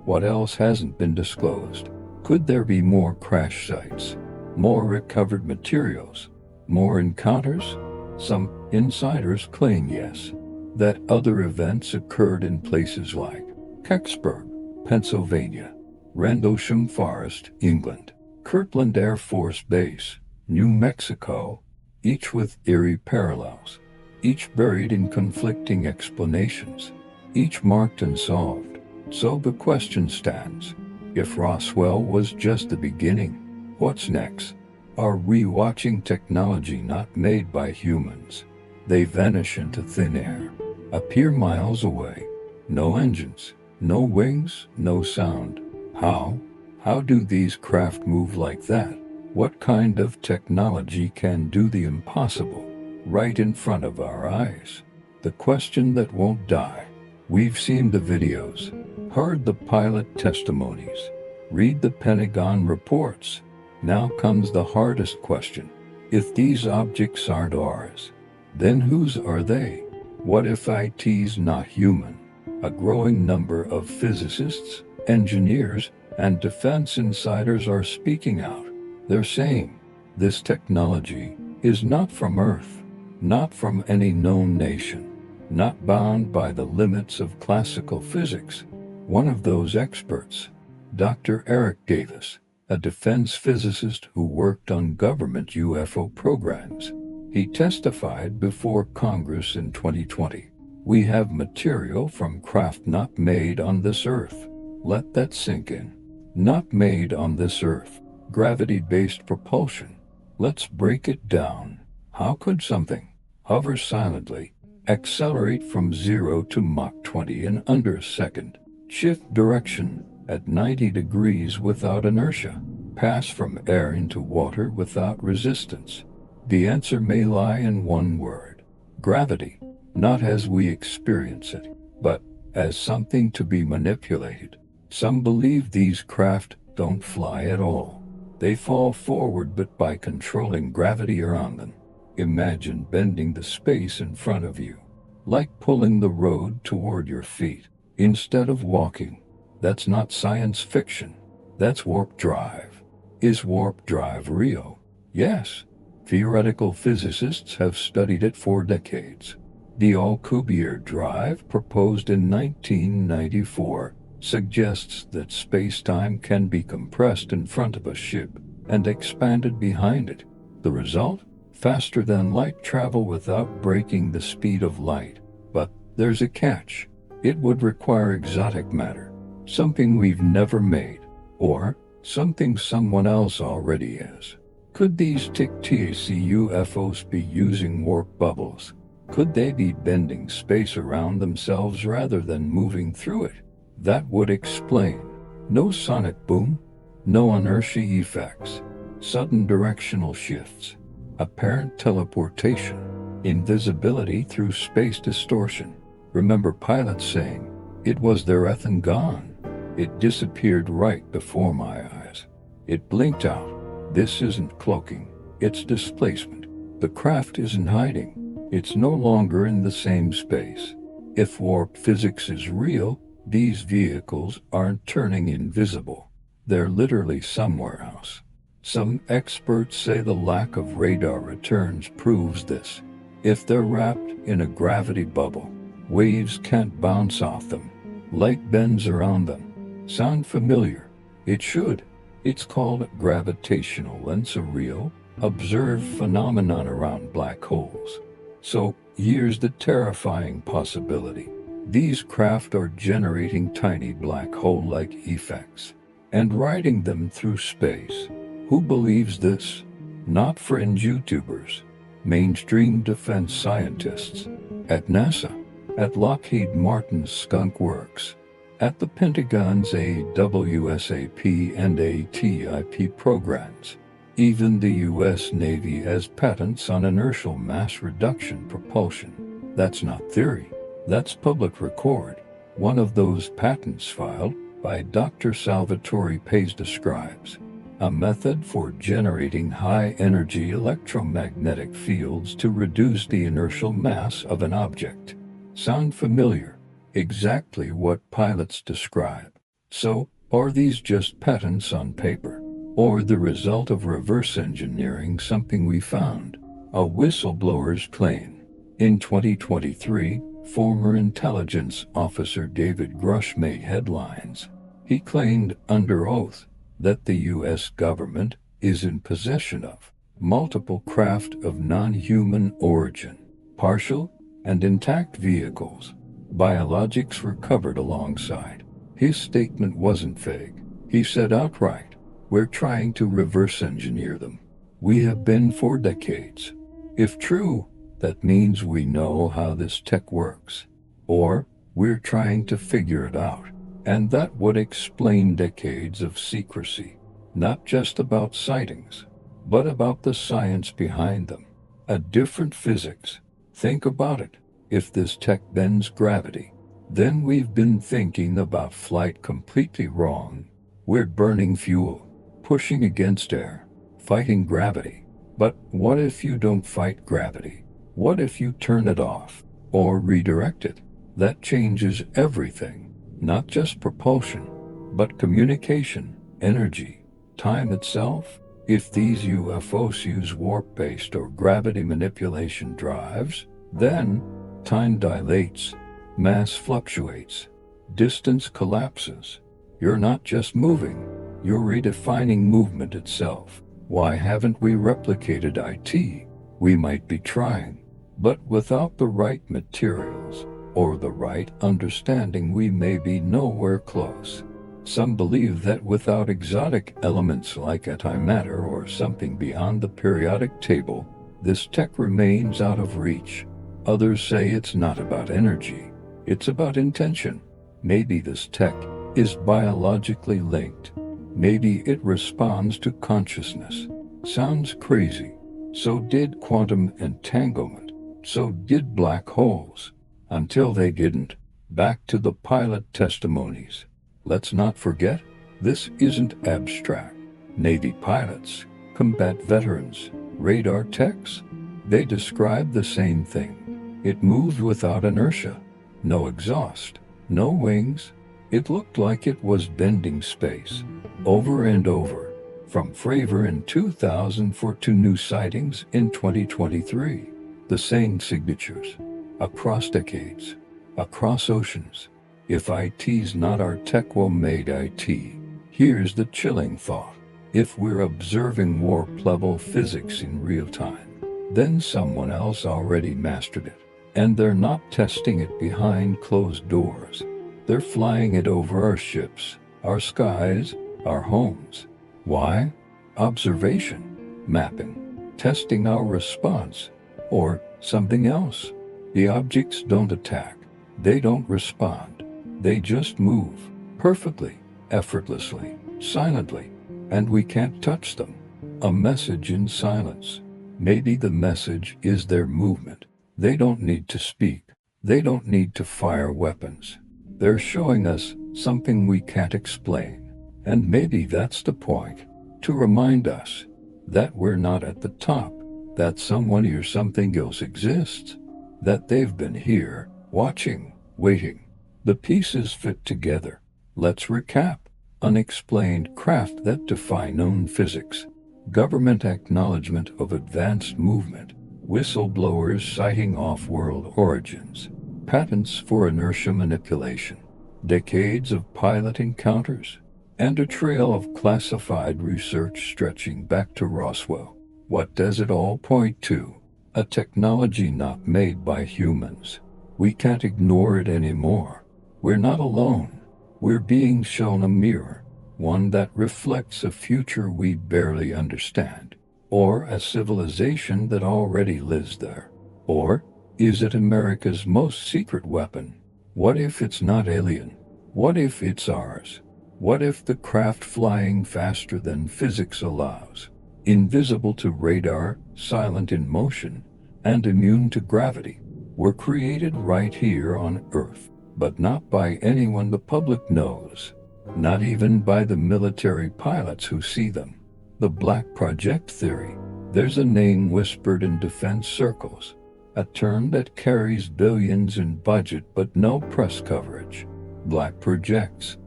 What else hasn't been disclosed? Could there be more crash sites? More recovered materials? More encounters? Some insiders claim yes, that other events occurred in places like Kecksburg, Pennsylvania, Rendlesham Forest, England, Kirtland Air Force Base, New Mexico, each with eerie parallels, each buried in conflicting explanations, each marked and solved. So the question stands, if Roswell was just the beginning, what's next? Are we watching technology not made by humans? They vanish into thin air, appear miles away. No engines, no wings, no sound. How? How do these craft move like that? What kind of technology can do the impossible right in front of our eyes? The question that won't die. We've seen the videos, heard the pilot testimonies, read the Pentagon reports. Now comes the hardest question. If these objects aren't ours, then whose are they? What if IT's not human? A growing number of physicists, engineers, and defense insiders are speaking out. They're saying, this technology is not from Earth, not from any known nation, not bound by the limits of classical physics. One of those experts, Dr. Eric Davis, a defense physicist who worked on government UFO programs. He testified before Congress in 2020. We have material from craft not made on this Earth. Let that sink in. Not made on this Earth. Gravity-based propulsion. Let's break it down. How could something hover silently, accelerate from 0 to Mach 20 in under a second, shift direction at 90 degrees without inertia, pass from air into water without resistance? The answer may lie in one word: gravity. Not as we experience it, but as something to be manipulated. Some believe these craft don't fly at all. They fall forward but by controlling gravity around them. Imagine bending the space in front of you, like pulling the road toward your feet instead of walking. That's not science fiction. That's warp drive. Is warp drive real? Yes. Theoretical physicists have studied it for decades. The Alcubierre drive, proposed in 1994, suggests that space-time can be compressed in front of a ship and expanded behind it. The result? Faster than light travel without breaking the speed of light. But there's a catch. It would require exotic matter. Something we've never made, or something someone else already has. Could these Tic Tac UFOs be using warp bubbles? Could they be bending space around themselves rather than moving through it? That would explain. No sonic boom, no inertia effects, sudden directional shifts, apparent teleportation, invisibility through space distortion. Remember pilots saying, "It was there and gone. It disappeared right before my eyes. It blinked out." This isn't cloaking, it's displacement. The craft isn't hiding. It's no longer in the same space. If warp physics is real, these vehicles aren't turning invisible. They're literally somewhere else. Some experts say the lack of radar returns proves this. If they're wrapped in a gravity bubble, waves can't bounce off them. Light bends around them. Sound familiar? It should. It's called gravitational and surreal, observed phenomenon around black holes. So, here's the terrifying possibility. These craft are generating tiny black hole-like effects and riding them through space. Who believes this? Not fringe YouTubers. Mainstream defense scientists. At NASA. At Lockheed Martin's Skunk Works. At the Pentagon's AWSAP and ATIP programs. Even the U.S. Navy has patents on inertial mass reduction propulsion. That's not theory. That's public record. One of those patents filed by Dr. Salvatore Pais describes a method for generating high-energy electromagnetic fields to reduce the inertial mass of an object. Sound familiar? Exactly what pilots describe. So, are these just patents on paper? Or the result of reverse engineering something we found? A whistleblower's claim. In 2023, former intelligence officer David Grush made headlines. He claimed under oath that the U.S. government is in possession of multiple craft of non-human origin, partial and intact vehicles. Biologics recovered alongside. His statement wasn't vague. He said outright, "We're trying to reverse engineer them. We have been for decades." If true, that means we know how this tech works. Or, we're trying to figure it out. And that would explain decades of secrecy. Not just about sightings, but about the science behind them. A different physics. Think about it. If this tech bends gravity, then we've been thinking about flight completely wrong. We're burning fuel, pushing against air, fighting gravity. But what if you don't fight gravity? What if you turn it off or redirect it? That changes everything. Not just propulsion, but communication, energy, time itself. If these UFOs use warp-based or gravity manipulation drives, then time dilates, mass fluctuates, distance collapses. You're not just moving, you're redefining movement itself. Why haven't we replicated IT? We might be trying, but without the right materials or the right understanding, we may be nowhere close. Some believe that without exotic elements like antimatter or something beyond the periodic table, this tech remains out of reach. Others say it's not about energy, it's about intention. Maybe this tech is biologically linked. Maybe it responds to consciousness. Sounds crazy. So did quantum entanglement. So did black holes. Until they didn't. Back to the pilot testimonies. Let's not forget, this isn't abstract. Navy pilots, combat veterans, radar techs, they describe the same thing. It moved without inertia. No exhaust, no wings. It looked like it was bending space, over and over. From Fravor in 2004 to new sightings in 2023. The same signatures. Across decades, across oceans. If IT's not our tech, well made IT. Here's the chilling thought. If we're observing warp-level physics in real time, then someone else already mastered it. And they're not testing it behind closed doors. They're flying it over our ships, our skies, our homes. Why? Observation, mapping, testing our response, or something else. The objects don't attack. They don't respond. They just move. Perfectly, effortlessly, silently. And we can't touch them. A message in silence. Maybe the message is their movement. They don't need to speak. They don't need to fire weapons. They're showing us something we can't explain. And maybe that's the point. To remind us that we're not at the top. That someone or something else exists. That they've been here, watching, waiting. The pieces fit together. Let's recap. Unexplained craft that defy known physics. Government acknowledgement of advanced movement. Whistleblowers citing off-world origins. Patents for inertia manipulation. decades of pilot encounters, and a trail of classified research stretching back to Roswell. What does it all point to? A technology not made by humans. We can't ignore it anymore. We're not alone. We're being shown a mirror, one that reflects a future we barely understand, or a civilization that already lives there. Or is it America's most secret weapon? What if it's not alien? What if it's ours? What if the craft flying faster than physics allows, invisible to radar, silent in motion, and immune to gravity, were created right here on Earth, but not by anyone the public knows, not even by the military pilots who see them? The Black Project theory. There's a name whispered in defense circles, a term that carries billions in budget but no press coverage. Black projects,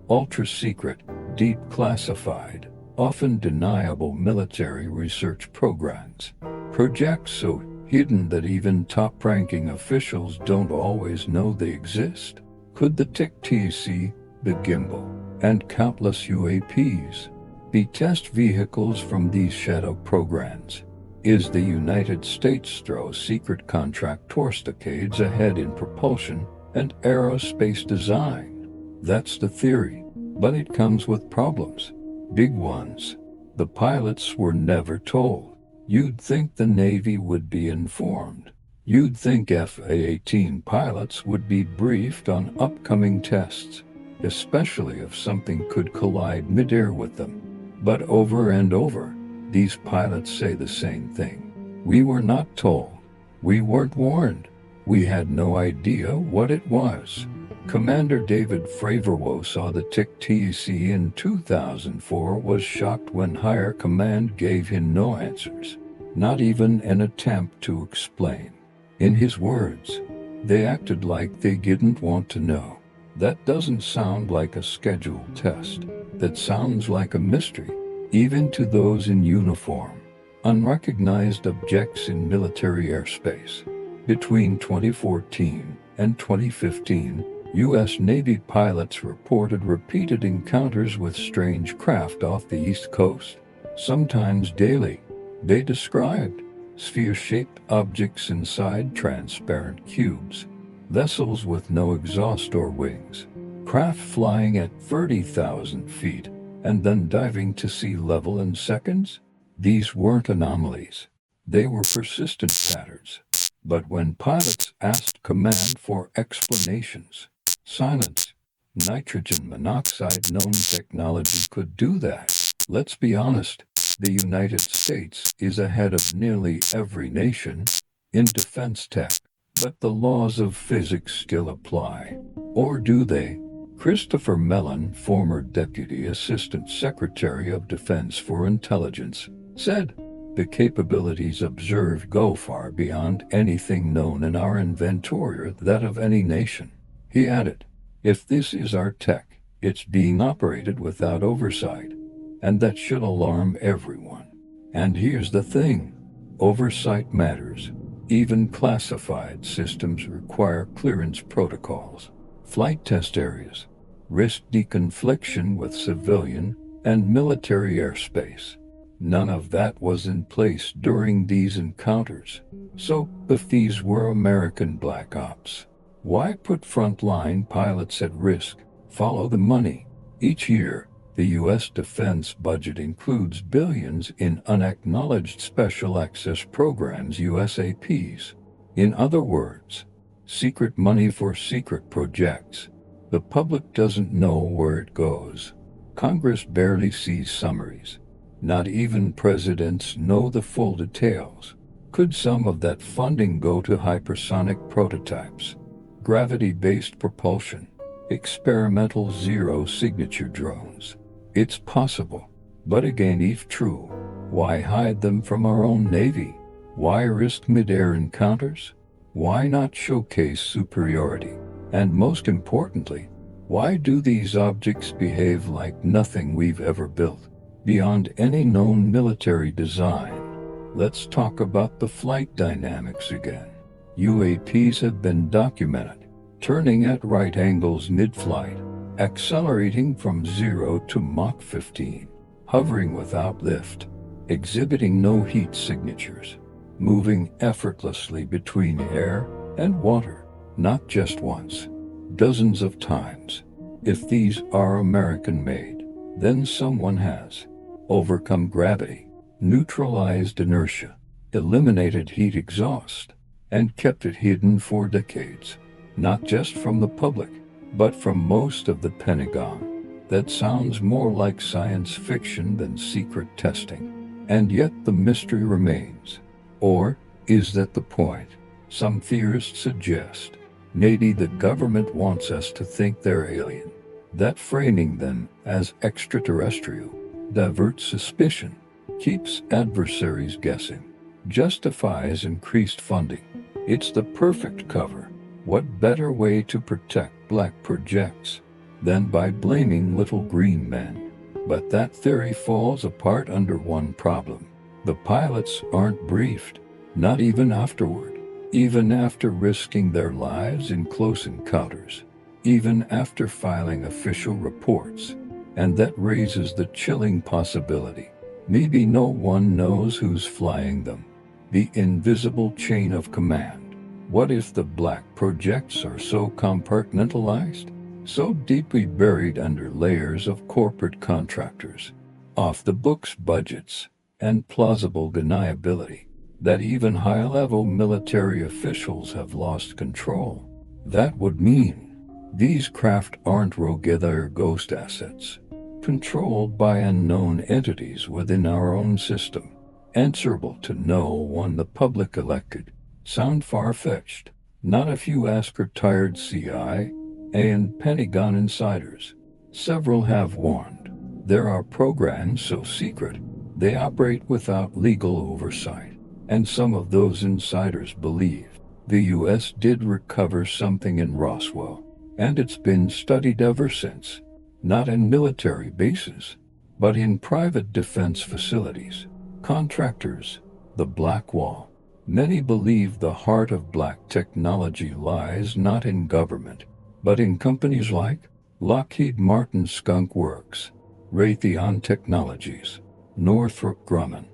ultra-secret, deep classified, often deniable military research programs. Projects so hidden that even top-ranking officials don't always know they exist. Could the Tic Tac, the gimbal, and countless UAPs be test vehicles from these shadow programs? Is the United States throw secret contractors decades ahead in propulsion and aerospace design? That's the theory, but it comes with problems. Big ones. The pilots were never told. You'd think the Navy would be informed. You'd think F/A-18 pilots would be briefed on upcoming tests, especially if something could collide midair with them. But over and over, these pilots say the same thing. We were not told. We weren't warned. We had no idea what it was. Commander David Fravor saw the Tic Tac in 2004, was shocked when higher command gave him no answers, not even an attempt to explain. In his words, they acted like they didn't want to know. That doesn't sound like a scheduled test. That sounds like a mystery, even to those in uniform. Unrecognized objects in military airspace. Between 2014 and 2015, U.S. Navy pilots reported repeated encounters with strange craft off the East Coast, sometimes daily. They described sphere-shaped objects inside transparent cubes, vessels with no exhaust or wings, craft flying at 30,000 feet, and then diving to sea level in seconds. These weren't anomalies. They were persistent patterns. But when pilots asked command for explanations, silence. Nitrogen monoxide, known technology could do that. Let's be honest, the United States is ahead of nearly every nation in defense tech. But the laws of physics still apply. Or do they? Christopher Mellon, former Deputy Assistant Secretary of Defense for Intelligence, said, "The capabilities observed go far beyond anything known in our inventory or that of any nation." He added, "If this is our tech, it's being operated without oversight, and that should alarm everyone." And here's the thing. Oversight matters. Even classified systems require clearance protocols, flight test areas, risk deconfliction with civilian and military airspace. None of that was in place during these encounters. So, if these were American black ops, why put frontline pilots at risk? Follow the money. Each year, the U.S. defense budget includes billions in unacknowledged special access programs, USAPs. In other words, secret money for secret projects. The public doesn't know where it goes. Congress barely sees summaries. Not even presidents know the full details. Could some of that funding go to hypersonic prototypes, gravity-based propulsion, experimental zero-signature drones? It's possible, but again, if true, why hide them from our own Navy? Why risk mid-air encounters? Why not showcase superiority? And most importantly, why do these objects behave like nothing we've ever built, beyond any known military design? Let's talk about the flight dynamics again. UAPs have been documented, turning at right angles mid-flight, accelerating from 0 to Mach 15, hovering without lift, exhibiting no heat signatures, moving effortlessly between air and water, not just once, dozens of times. If these are American-made, then someone has overcome gravity, neutralized inertia, eliminated heat exhaust, and kept it hidden for decades, not just from the public, but from most of the Pentagon. That sounds more like science fiction than secret testing. And yet the mystery remains. Or is that the point? Some theorists suggest maybe the government wants us to think they're alien, that framing them as extraterrestrial diverts suspicion, keeps adversaries guessing, justifies increased funding. It's the perfect cover. What better way to protect black projects than by blaming little green men? But that theory falls apart under one problem. The pilots aren't briefed, not even afterward, even after risking their lives in close encounters, even after filing official reports. And that raises the chilling possibility. Maybe no one knows who's flying them. The invisible chain of command. What if the black projects are so compartmentalized, so deeply buried under layers of corporate contractors, off-the-books budgets, and plausible deniability, that even high-level military officials have lost control? That would mean these craft aren't rogue ghost assets, controlled by unknown entities within our own system, answerable to no one the public elected. Sound far-fetched? Not if you ask retired CIA and Pentagon insiders. Several have warned. There are programs so secret, they operate without legal oversight. And some of those insiders believe the U.S. did recover something in Roswell, and it's been studied ever since. Not in military bases, but in private defense facilities. Contractors, the Black Wall. Many believe the heart of black technology lies not in government, but in companies like Lockheed Martin Skunk Works, Raytheon Technologies, Northrop Grumman,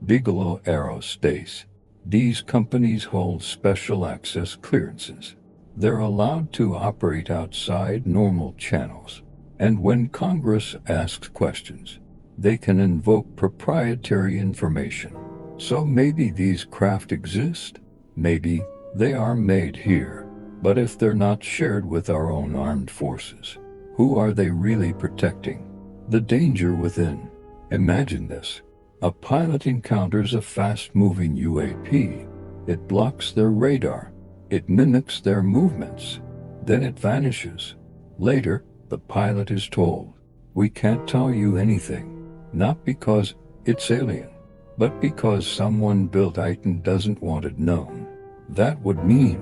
Bigelow Aerospace. These companies hold special access clearances. They're allowed to operate outside normal channels. And when Congress asks questions, they can invoke proprietary information. So maybe these craft exist, maybe they are made here, but if they're not shared with our own armed forces, who are they really protecting? The danger within. Imagine this. A pilot encounters a fast-moving UAP. It blocks their radar. It mimics their movements. Then it vanishes. Later, the pilot is told, "We can't tell you anything," not because it's alien, but because someone built it and doesn't want it known. That would mean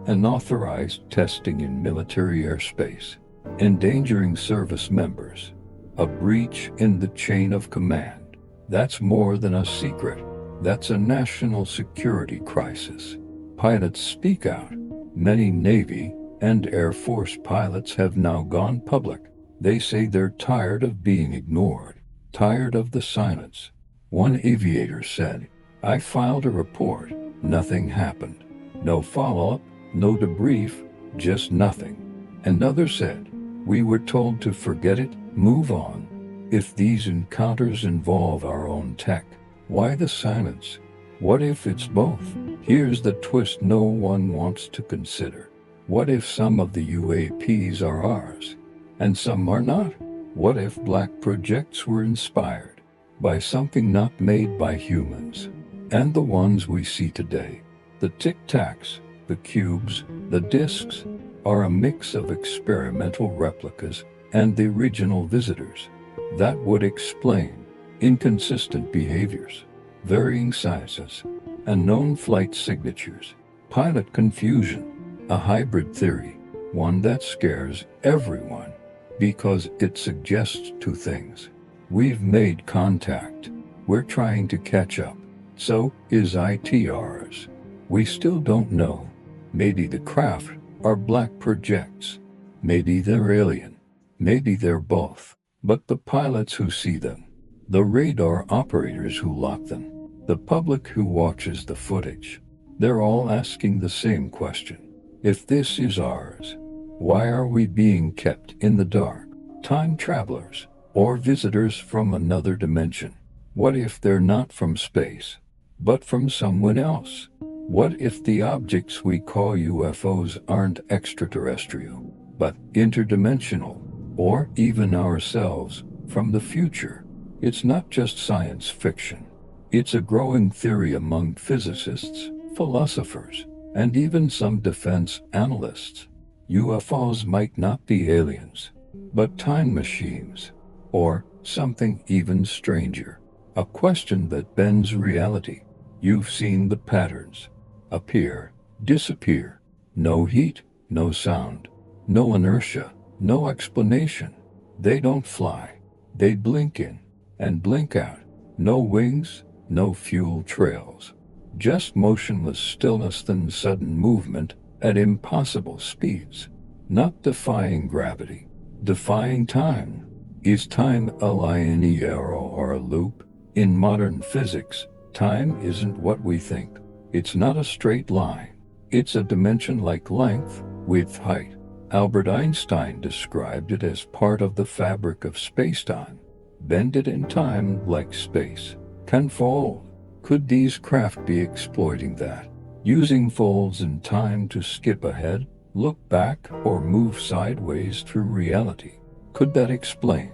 unauthorized testing in military airspace, endangering service members, a breach in the chain of command. That's more than a secret. That's a national security crisis. Pilots speak out. Many Navy and Air Force pilots have now gone public. They say they're tired of being ignored, tired of the silence. One aviator said, "I filed a report. Nothing happened. No follow-up, no debrief, just nothing." Another said, "We were told to forget it, move on." If these encounters involve our own tech, why the silence? What if it's both? Here's the twist no one wants to consider. What if some of the UAPs are ours, and some are not? What if black projects were inspired by something not made by humans? And the ones we see today, the Tic Tacs, the cubes, the discs, are a mix of experimental replicas and the original visitors. That would explain inconsistent behaviors, varying sizes, unknown flight signatures, pilot confusion, a hybrid theory, one that scares everyone because it suggests two things. We've made contact. We're trying to catch up. So is ITRs. We still don't know. Maybe the craft are black projects. Maybe they're alien. Maybe they're both. But the pilots who see them, the radar operators who lock them, the public who watches the footage, they're all asking the same question. If this is ours, why are we being kept in the dark? Time travelers, or visitors from another dimension. What if they're not from space, but from someone else? What if the objects we call UFOs aren't extraterrestrial, but interdimensional, or even ourselves, from the future? It's not just science fiction. It's a growing theory among physicists, philosophers, and even some defense analysts. UFOs might not be aliens, but time machines, or something even stranger. A question that bends reality. You've seen the patterns. Appear, disappear. No heat, no sound, no inertia, no explanation. They don't fly. They blink in and blink out. No wings, no fuel trails. Just motionless stillness, then sudden movement at impossible speeds. Not defying gravity, defying time. Is time a linear or a loop? In modern physics, time isn't what we think. It's not a straight line. It's a dimension like length, width, height. Albert Einstein described it as part of the fabric of space-time. Bend it in time like space can fold. Could these craft be exploiting that? Using folds in time to skip ahead, look back, or move sideways through reality? Could that explain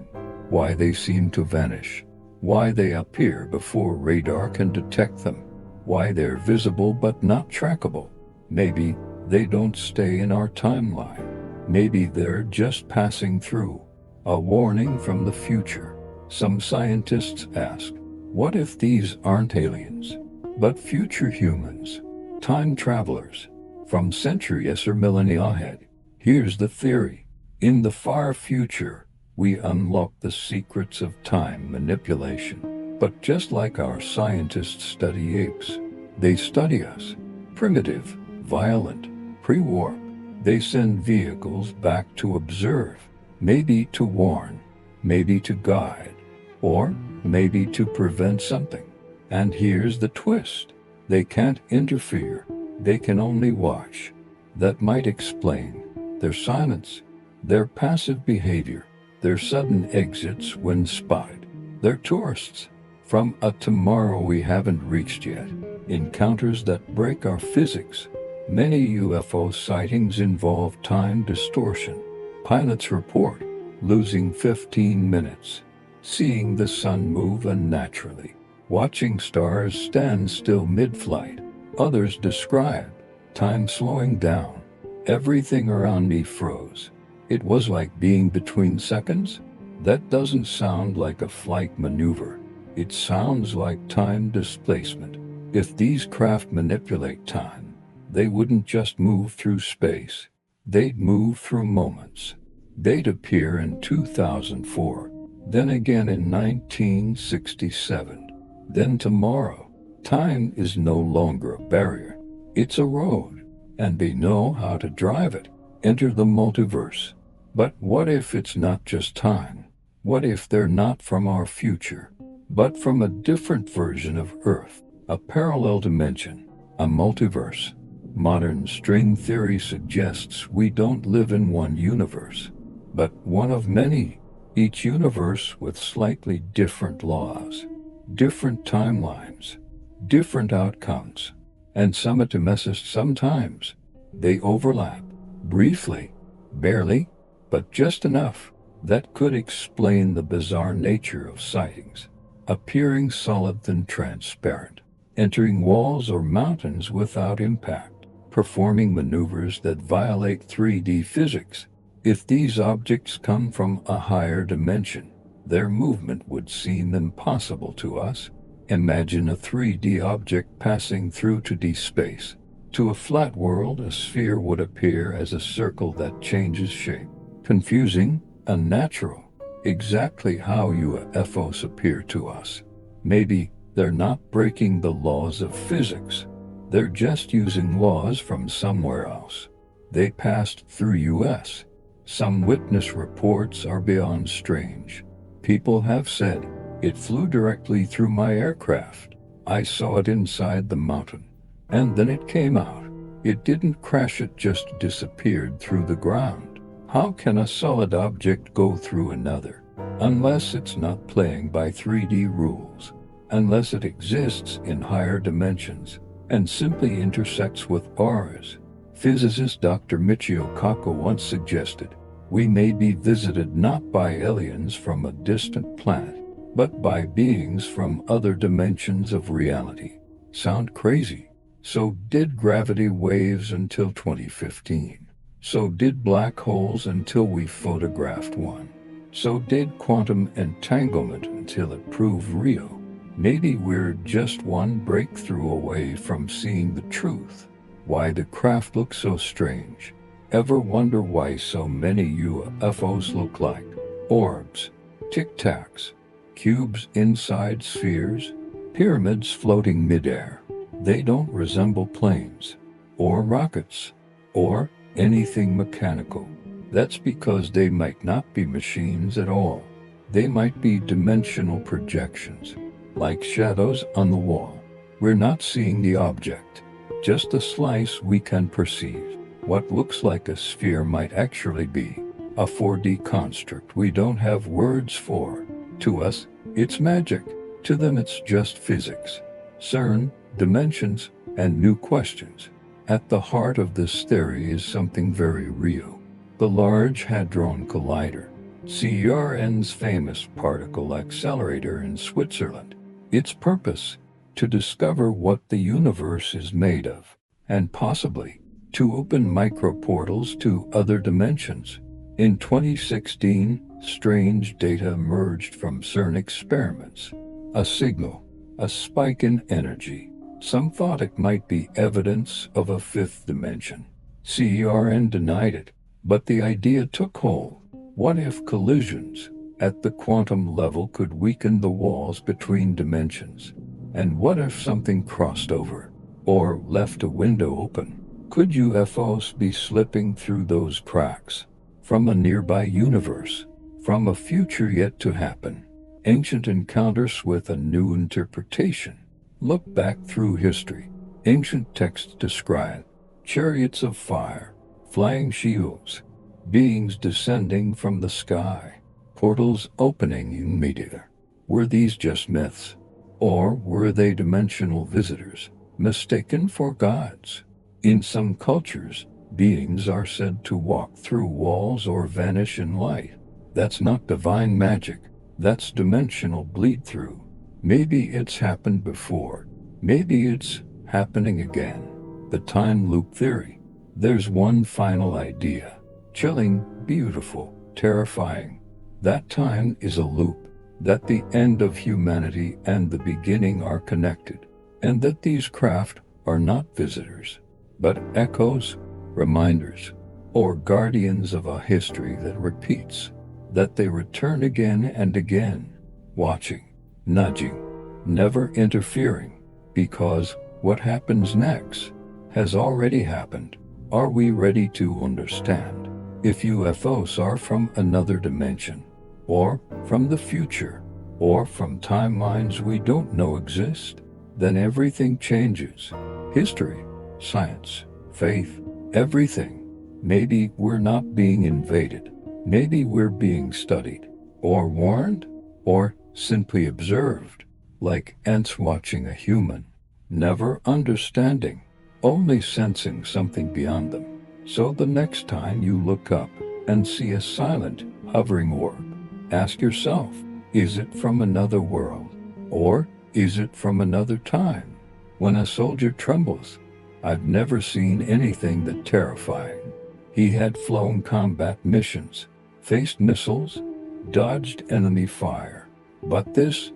why they seem to vanish? Why they appear before radar can detect them? Why they're visible but not trackable? Maybe they don't stay in our timeline. Maybe they're just passing through. A warning from the future. Some scientists ask, what if these aren't aliens, but future humans? Time travelers, from centuries or millennia ahead. Here's the theory. In the far future, we unlock the secrets of time manipulation. But just like our scientists study apes, they study us. Primitive, violent, pre-warp. They send vehicles back to observe, maybe to warn, maybe to guide, or maybe to prevent something. And here's the twist. They can't interfere. They can only watch. That might explain their silence, their passive behavior, their sudden exits when spotted. They're tourists from a tomorrow we haven't reached yet. Encounters that break our physics. Many UFO sightings involve time distortion. Pilots report losing 15 minutes, seeing the sun move unnaturally, watching stars stand still mid-flight. Others describe time slowing down. Everything around me froze. It was like being between seconds. That doesn't sound like a flight maneuver. It sounds like time displacement. If these craft manipulate time, they wouldn't just move through space. They'd move through moments. They'd appear in 2004, then again in 1967, then tomorrow. Time is no longer a barrier. It's a road, and they know how to drive it. Enter the multiverse. But what if it's not just time? What if they're not from our future, but from a different version of Earth? A parallel dimension, a multiverse. Modern string theory suggests we don't live in one universe, but one of many, each universe with slightly different laws, different timelines, different outcomes, and sometimes they overlap, briefly, barely, but just enough. That could explain the bizarre nature of sightings, appearing solid then transparent, entering walls or mountains without impact, performing maneuvers that violate 3D physics. If these objects come from a higher dimension, their movement would seem impossible to us. Imagine a 3D object passing through 2D space. To a flat world, a sphere would appear as a circle that changes shape. Confusing, unnatural. Exactly how UFOs appear to us. Maybe they're not breaking the laws of physics. They're just using laws from somewhere else. They passed through US, Some witness reports are beyond strange. People have said, "It flew directly through my aircraft. I saw it inside the mountain. And then it came out. It didn't crash, it just disappeared through the ground." How can a solid object go through another? Unless it's not playing by 3D rules. Unless it exists in higher dimensions and simply intersects with ours. Physicist Dr. Michio Kaku once suggested, we may be visited not by aliens from a distant planet, but by beings from other dimensions of reality. Sound crazy? So did gravity waves until 2015. So did black holes until we photographed one. So did quantum entanglement until it proved real. Maybe we're just one breakthrough away from seeing the truth. Why the craft looks so strange? Ever wonder why so many UFOs look like orbs, tic tacs, cubes inside spheres, pyramids floating midair? They don't resemble planes, or rockets, or anything mechanical. That's because they might not be machines at all. They might be dimensional projections, like shadows on the wall. We're not seeing the object, just a slice we can perceive. What looks like a sphere might actually be a 4D construct we don't have words for. To us, it's magic. To them, it's just physics. CERN, dimensions, and new questions. At the heart of this theory is something very real. The Large Hadron Collider, CERN's famous particle accelerator in Switzerland. Its purpose, to discover what the universe is made of, and possibly to open microportals to other dimensions. In 2016, strange data emerged from CERN experiments. A signal, a spike in energy. Some thought it might be evidence of a fifth dimension. CERN denied it, but the idea took hold. What if collisions at the quantum level could weaken the walls between dimensions? And what if something crossed over, or left a window open? Could UFOs be slipping through those cracks? From a nearby universe? From a future yet to happen? Ancient encounters with a new interpretation. Look back through history. Ancient texts describe chariots of fire, flying shields, beings descending from the sky, portals opening in meteor. Were these just myths? Or were they dimensional visitors, mistaken for gods? In some cultures, beings are said to walk through walls or vanish in light. That's not divine magic. That's dimensional bleed-through. Maybe it's happened before. Maybe it's happening again. The time loop theory. There's one final idea. Chilling, beautiful, terrifying. That time is a loop. That the end of humanity and the beginning are connected. And that these craft are not visitors, but echoes, reminders, or guardians of a history that repeats. That they return again and again, watching, nudging, never interfering, because what happens next has already happened. Are we ready to understand? If UFOs are from another dimension, or from the future, or from timelines we don't know exist, then everything changes. History, science, faith, everything. Maybe we're not being invaded. Maybe we're being studied, or warned, or simply observed, like ants watching a human, never understanding, only sensing something beyond them. So the next time you look up and see a silent, hovering orb, ask yourself, is it from another world, or is it from another time? When a soldier trembles, I've never seen anything that terrifying. He had flown combat missions, faced missiles, dodged enemy fire. But this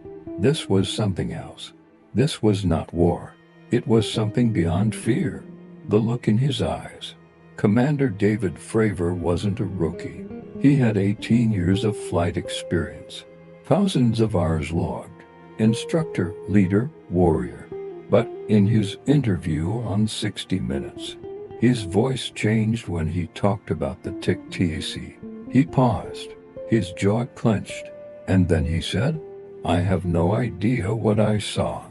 was something else. This was not war. It was something beyond fear. The look in his eyes. Commander David Fravor wasn't a rookie. He had 18 years of flight experience. Thousands of hours logged. Instructor, leader, warrior. But in his interview on 60 Minutes, his voice changed when he talked about the Tic Tac He paused, his jaw clenched, and then he said, "I have no idea what I saw.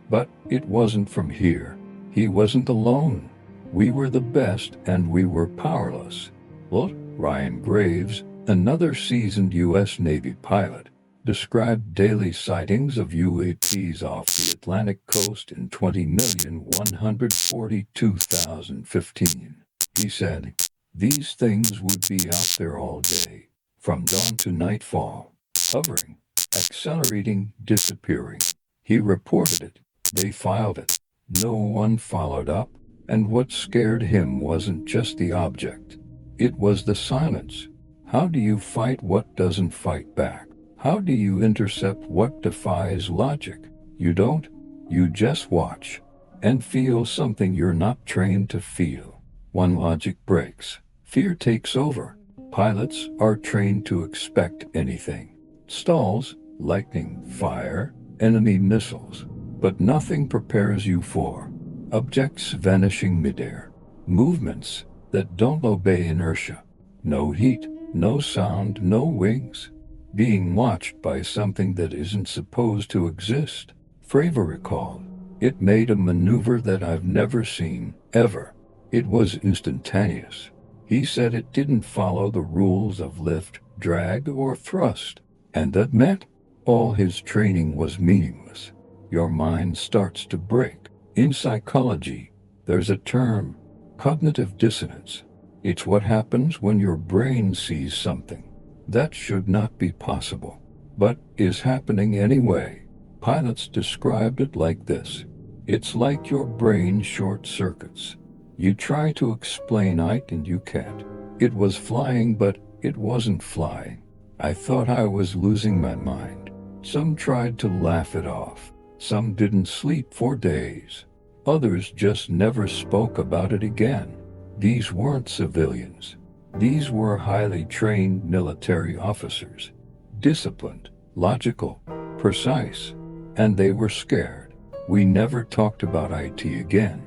But it wasn't from here. He wasn't alone. We were the best and we were powerless." Well, Ryan Graves, another seasoned U.S. Navy pilot, described daily sightings of UAPs off the Atlantic coast in 20,142,015. He said, "These things would be out there all day, from dawn to nightfall, hovering, accelerating, disappearing." He reported it. They filed it. No one followed up, and what scared him wasn't just the object. It was the silence. How do you fight what doesn't fight back? How do you intercept what defies logic? You don't. You just watch and feel something you're not trained to feel. When logic breaks, fear takes over. Pilots are trained to expect anything. Stalls, lightning, fire, enemy missiles. But nothing prepares you for objects vanishing midair, movements that don't obey inertia. No heat, no sound, no wings. Being watched by something that isn't supposed to exist. Fravor recalled, "It made a maneuver that I've never seen, ever. It was instantaneous." He said it didn't follow the rules of lift, drag, or thrust, and that meant all his training was meaningless. Your mind starts to break. In psychology, there's a term, cognitive dissonance. It's what happens when your brain sees something that should not be possible, but is happening anyway. Pilots described it like this. It's like your brain short circuits. You try to explain it and you can't. It was flying, but it wasn't flying. I thought I was losing my mind. Some tried to laugh it off. Some didn't sleep for days. Others just never spoke about it again. These weren't civilians. These were highly trained military officers. Disciplined, logical, precise. And they were scared. We never talked about IT again.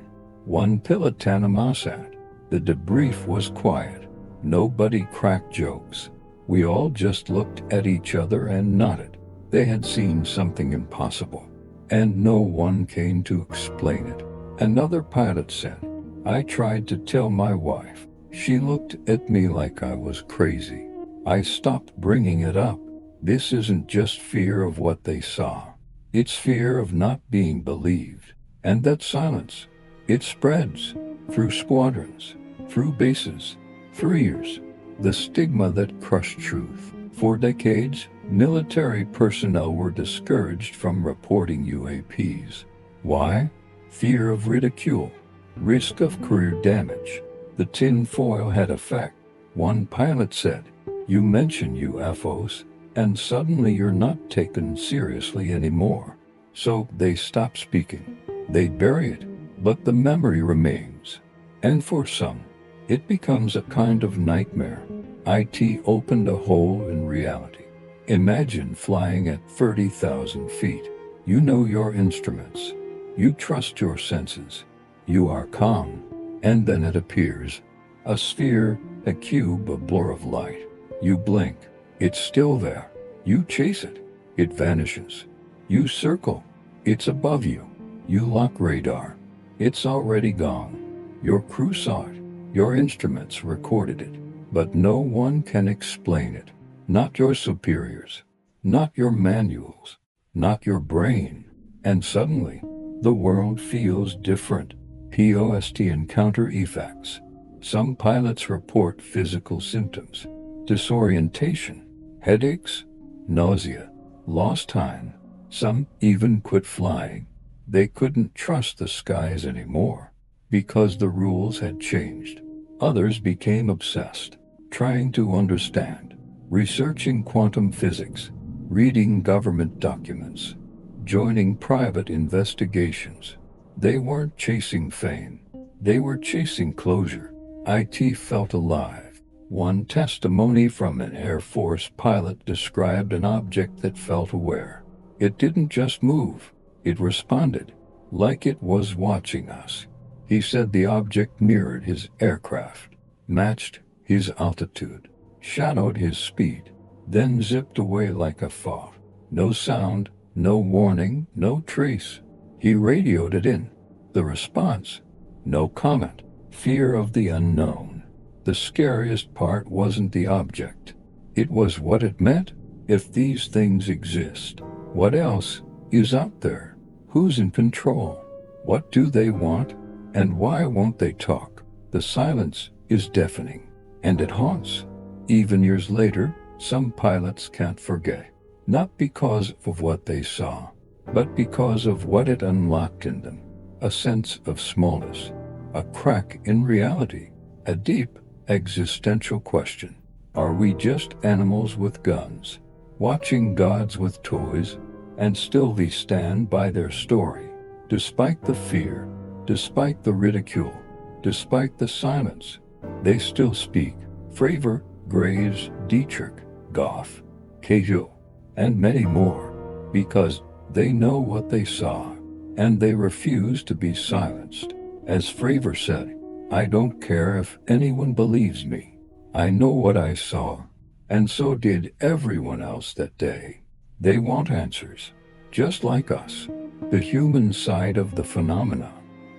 One Pilotana said. The debrief was quiet. Nobody cracked jokes. We all just looked at each other and nodded. They had seen something impossible, and no one came to explain it. Another pilot said, "I tried to tell my wife. She looked at me like I was crazy. I stopped bringing it up. This isn't just fear of what they saw. It's fear of not being believed. And that silence, it spreads through squadrons, through bases, through years. The stigma that crushed truth. For decades, military personnel were discouraged from reporting UAPs. Why? Fear of ridicule, risk of career damage. The tinfoil hat effect. One pilot said, "You mention UFOs, and suddenly you're not taken seriously anymore." So they stop speaking. They bury it, but the memory remains. And for some, it becomes a kind of nightmare. IT opened a hole in reality. Imagine flying at 30,000 feet. You know your instruments. You trust your senses. You are calm. And then it appears. A sphere, a cube, a blur of light. You blink. It's still there. You chase it. It vanishes. You circle. It's above you. You lock radar. It's already gone. Your crew saw it. Your instruments recorded it. But no one can explain it. Not your superiors. Not your manuals. Not your brain. And suddenly, the world feels different. Post encounter effects. Some pilots report physical symptoms. Disorientation, headaches, nausea, lost time. Some even quit flying. They couldn't trust the skies anymore because the rules had changed. Others became obsessed, trying to understand, researching quantum physics, reading government documents, joining private investigations. They weren't chasing fame. They were chasing closure. IT felt alive. One testimony from an Air Force pilot described an object that felt aware. It didn't just move. It responded, like it was watching us. He said the object mirrored his aircraft, matched his altitude, shadowed his speed, then zipped away like a thought. No sound, no warning, no trace. He radioed it in. The response? No comment. Fear of the unknown. The scariest part wasn't the object. It was what it meant. If these things exist, what else is out there? Who's in control? What do they want? And why won't they talk? The silence is deafening, and it haunts. Even years later, some pilots can't forget. Not because of what they saw, but because of what it unlocked in them. A sense of smallness, a crack in reality, a deep existential question. Are we just animals with guns, watching gods with toys, and still we stand by their story? Despite the fear, despite the ridicule, despite the silence, they still speak. Fravor, Graves, Dietrich, Goff, Cahill, and many more, because they know what they saw, and they refuse to be silenced. As Fravor said, I don't care if anyone believes me. I know what I saw, and so did everyone else that day. They want answers, just like us. The human side of the phenomenon.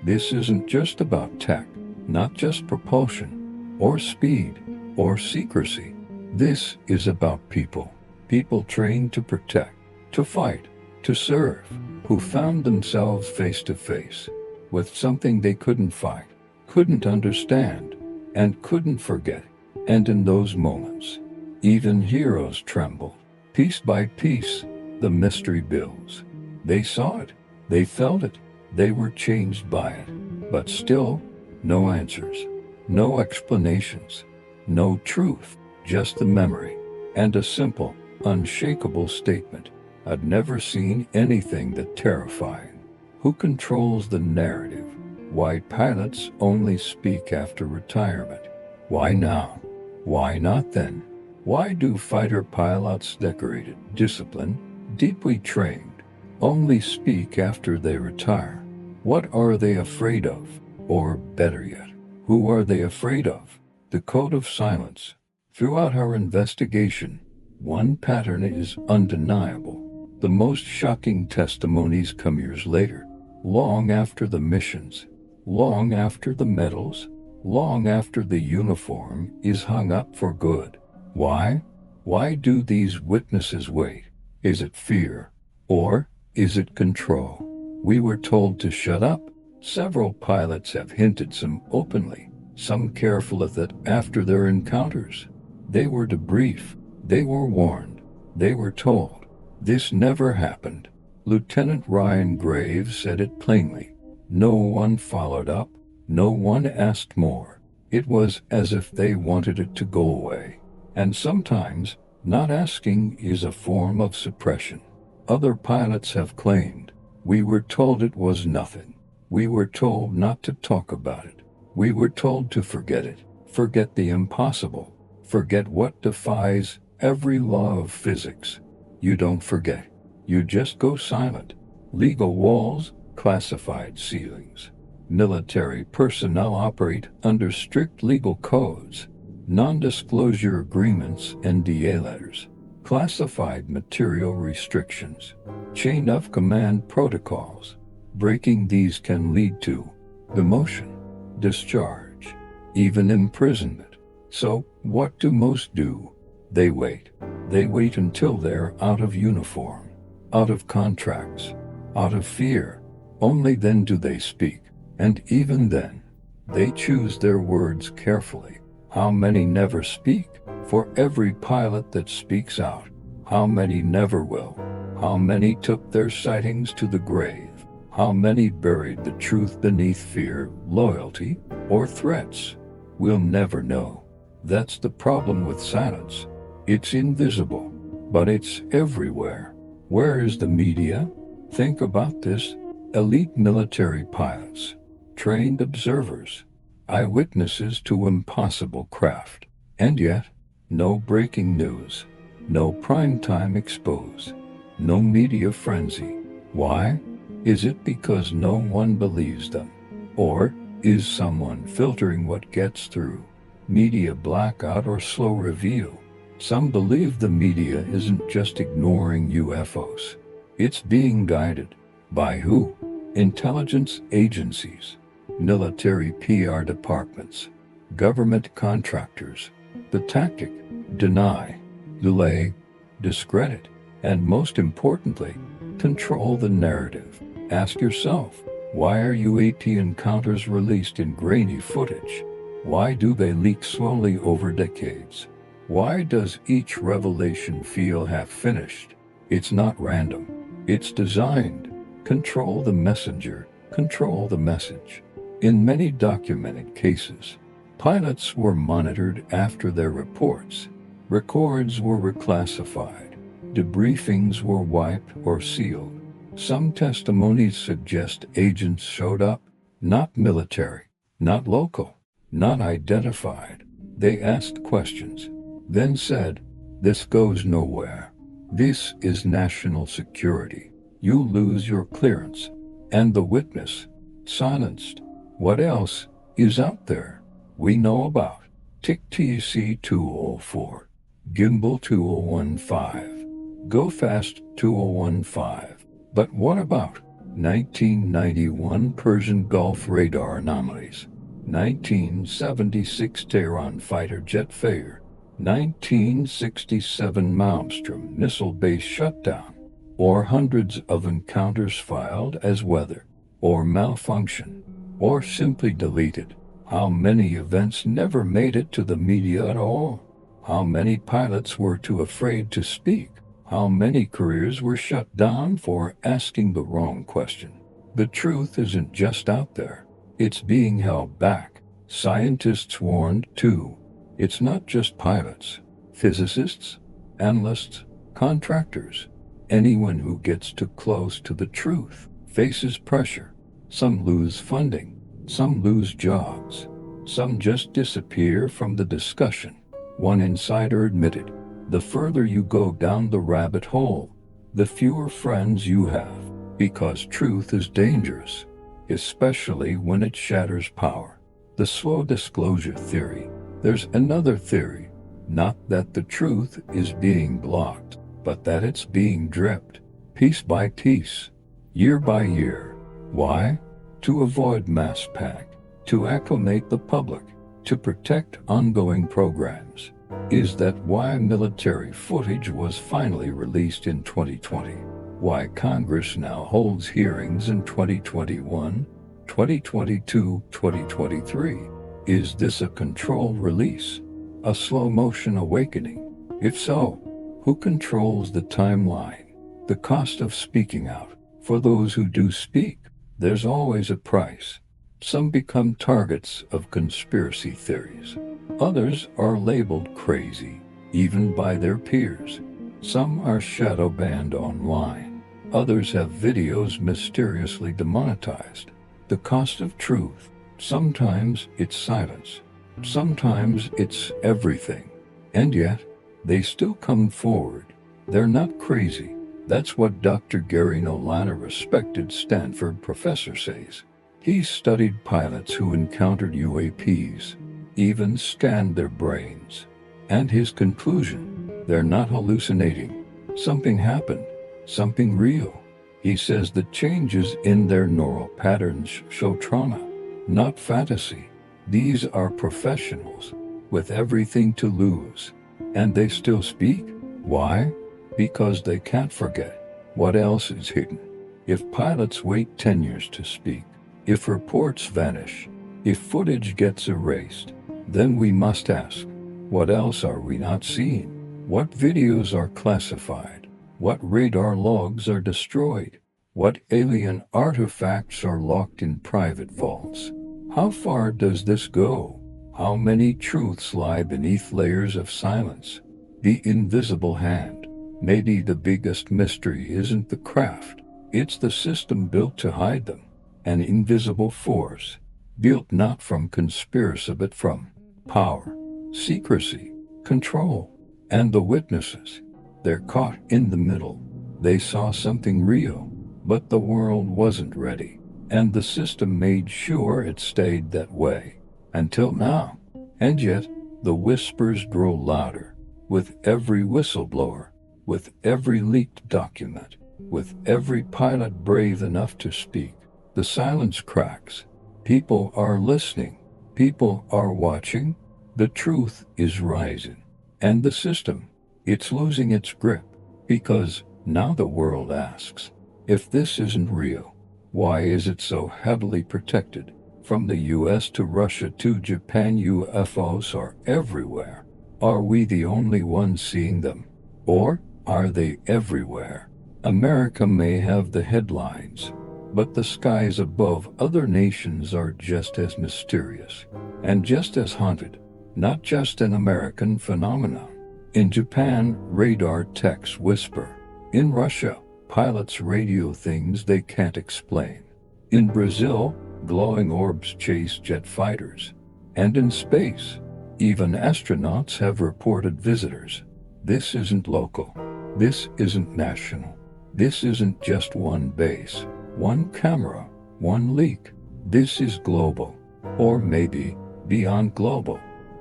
This isn't just about tech, not just propulsion, or speed, or secrecy. This is about people. People trained to protect, to fight, to serve, who found themselves face to face with something they couldn't fight, couldn't understand, and couldn't forget. And in those moments, even heroes trembled. Piece by piece, the mystery builds. They saw it, they felt it, they were changed by it. But still, no answers, no explanations, no truth, just the memory, and a simple, unshakable statement. I'd never seen anything that terrifying. Who controls the narrative? Why pilots only speak after retirement? Why now? Why not then? Why do fighter pilots decorated, disciplined, deeply trained, only speak after they retire? What are they afraid of? Or better yet, who are they afraid of? The code of silence. Throughout our investigation, one pattern is undeniable. The most shocking testimonies come years later, long after the missions, long after the medals, long after the uniform is hung up for good. Why? Why do these witnesses wait? Is it fear? Or is it control? We were told to shut up. Several pilots have hinted, some openly, some careful of that after their encounters. They were debriefed. They were warned. They were told. This never happened. Lieutenant Ryan Graves said it plainly. No one followed up. No one asked more. It was as if they wanted it to go away. And sometimes, not asking is a form of suppression. Other pilots have claimed, we were told it was nothing. We were told not to talk about it. We were told to forget it. Forget the impossible. Forget what defies every law of physics. You don't forget. You just go silent. Legal walls, classified ceilings. Military personnel operate under strict legal codes, non-disclosure agreements, NDA letters, classified material restrictions, chain of command protocols. Breaking these can lead to demotion, discharge, even imprisonment. So, what do most do? They wait. They wait until they're out of uniform, out of contracts, out of fear. Only then do they speak. And even then, they choose their words carefully. How many never speak? For every pilot that speaks out, how many never will? How many took their sightings to the grave? How many buried the truth beneath fear, loyalty, or threats? We'll never know. That's the problem with silence. It's invisible, but it's everywhere. Where is the media? Think about this. Elite military pilots, trained observers, eyewitnesses to impossible craft. And yet, no breaking news, no primetime expose, no media frenzy. Why? Is it because no one believes them? Or is someone filtering what gets through? media blackout or slow reveal. Some believe the media isn't just ignoring UFOs. It's being guided. By who? Intelligence agencies, military PR departments, government contractors. The tactic: deny, delay, discredit, and most importantly, control the narrative. Ask yourself, why are UAP encounters released in grainy footage? Why do they leak slowly over decades? Why does each revelation feel half-finished? It's not random. It's designed. Control the messenger, control the message. In many documented cases, pilots were monitored after their reports. Records were reclassified. Debriefings were wiped or sealed. Some testimonies suggest agents showed up, not military, not local, not identified. They asked questions, then said, "This goes nowhere. This is national security. You lose your clearance." And the witness, silenced. What else is out there we know about? Tic Tac 204, Gimbal 2015, Go Fast 2015. But what about 1991 Persian Gulf radar anomalies, 1976 Tehran fighter jet failure, 1967 Malmstrom missile base shutdown, or hundreds of encounters filed as weather, or malfunction, or simply deleted? How many events never made it to the media at all? How many pilots were too afraid to speak? How many careers were shut down for asking the wrong question? The truth isn't just out there. It's being held back. Scientists warned too. It's not just pilots, physicists, analysts, contractors. Anyone who gets too close to the truth faces pressure. Some lose funding. Some lose jobs. Some just disappear from the discussion. One insider admitted, the further you go down the rabbit hole, the fewer friends you have, because truth is dangerous, especially when it shatters power. The slow disclosure theory. There's another theory, not that the truth is being blocked, but that it's being dripped, piece by piece, year by year. Why? To avoid mass panic, to acclimate the public, to protect ongoing programs. Is that why military footage was finally released in 2020? Why Congress now holds hearings in 2021, 2022, 2023? Is this a controlled release? A slow-motion awakening? If so, who controls the timeline? The cost of speaking out. For those who do speak, there's always a price. Some become targets of conspiracy theories. Others are labeled crazy, even by their peers. Some are shadow banned online. Others have videos mysteriously demonetized. The cost of truth. Sometimes it's silence. Sometimes it's everything. And yet, they still come forward. They're not crazy. That's what Dr. Gary Nolan, a respected Stanford professor, says. He studied pilots who encountered UAPs, even scanned their brains. And his conclusion: they're not hallucinating. Something happened. Something real. He says the changes in their neural patterns show trauma, not fantasy. These are professionals with everything to lose. And they still speak. Why? Because they can't forget. What else is hidden? If pilots wait 10 years to speak, if reports vanish, if footage gets erased, then we must ask, what else are we not seeing? What videos are classified? What radar logs are destroyed? What alien artifacts are locked in private vaults? How far does this go? How many truths lie beneath layers of silence? The invisible hand. Maybe the biggest mystery isn't the craft, it's the system built to hide them. An invisible force, built not from conspiracy but from power, secrecy, control. And the witnesses, they're caught in the middle. They saw something real, but the world wasn't ready. And the system made sure it stayed that way. Until now. And yet, The whispers grow louder with every whistleblower, with every leaked document, with every pilot brave enough to speak. The silence cracks. People are listening. People are watching. The truth is rising. And the system, it's losing its grip. Because now the world asks, if this isn't real, why is it so heavily protected? From the US to Russia to Japan, UFOs are everywhere. Are we the only ones seeing them? Or are they everywhere? America may have the headlines, but the skies above other nations are just as mysterious and just as haunted. Not just an American phenomenon. In Japan, radar techs whisper. In Russia, pilots radio things they can't explain. In Brazil, glowing orbs chase jet fighters. And in space, even astronauts have reported visitors. This isn't local. This isn't national. This isn't just one base, one camera, one leak. This is global. Or maybe beyond global.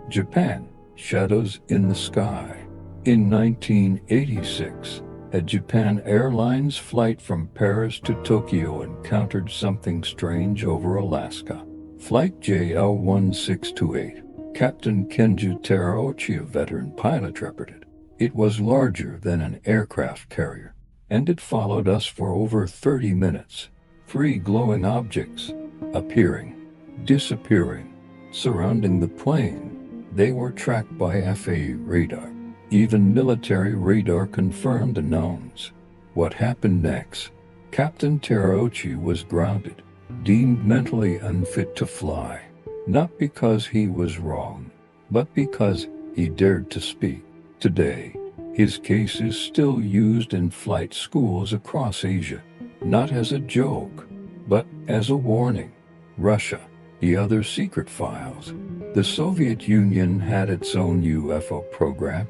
Japan, shadows in the sky. In 1986, a Japan Airlines flight from Paris to Tokyo encountered something strange over Alaska. Flight JL-1628. Captain Kenji Terauchi, a veteran pilot, reported. It was larger than an aircraft carrier, and it followed us for over 30 minutes. 3 glowing objects, appearing, disappearing, surrounding the plane. They were tracked by FAA radar. Even military radar confirmed the knowns. What happened next? Captain Terauchi was grounded, deemed mentally unfit to fly. Not because he was wrong, but because he dared to speak. Today, his case is still used in flight schools across Asia, not as a joke, but as a warning. Russia, the other secret files. The Soviet Union had its own UFO program.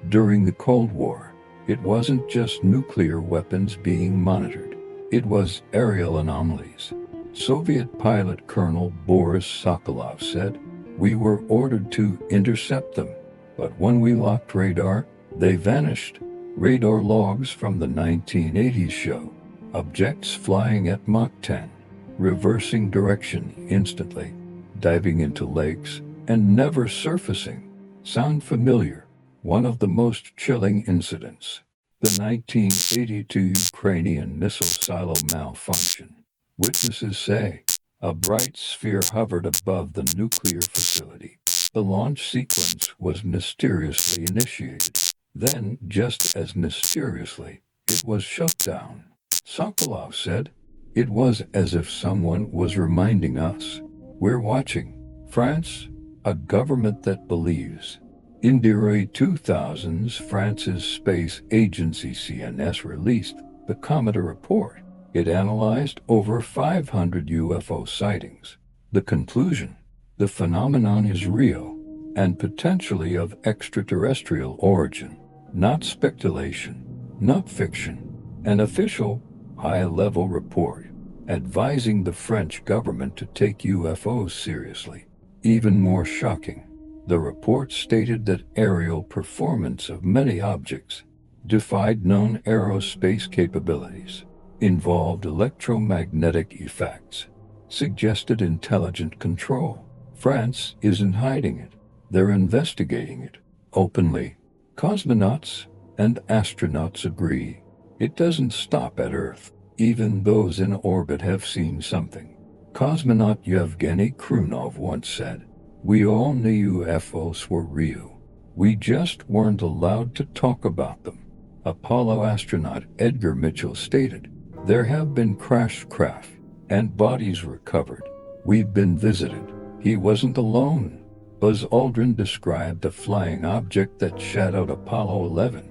During the Cold War, it wasn't just nuclear weapons being monitored. It was aerial anomalies. Soviet pilot Colonel Boris Sokolov said, "We were ordered to intercept them, but when we locked radar, they vanished." Radar logs from the 1980s show objects flying at Mach 10, reversing direction instantly, diving into lakes, and never surfacing. Sound familiar? One of the most chilling incidents, the 1982 Ukrainian missile silo malfunction. Witnesses say a bright sphere hovered above the nuclear facility. The launch sequence was mysteriously initiated. Then, just as mysteriously, it was shut down. Sokolov said, "It was as if someone was reminding us, we're watching." France, a government that believes. In the early 2000s, France's space agency CNS released the Comet Report. It analyzed over 500 UFO sightings. The conclusion: the phenomenon is real and potentially of extraterrestrial origin. Not speculation, not fiction. An official, high-level report advising the French government to take UFOs seriously. Even more shocking, the report stated that aerial performance of many objects defied known aerospace capabilities, involved electromagnetic effects, suggested intelligent control. France isn't hiding it. They're investigating it openly. Cosmonauts and astronauts agree. It doesn't stop at Earth. Even those in orbit have seen something. Cosmonaut Yevgeny Krunov once said, "We all knew UFOs were real. We just weren't allowed to talk about them." Apollo astronaut Edgar Mitchell stated, "There have been crashed craft and bodies recovered. We've been visited." He wasn't alone. Buzz Aldrin described a flying object that shadowed Apollo 11.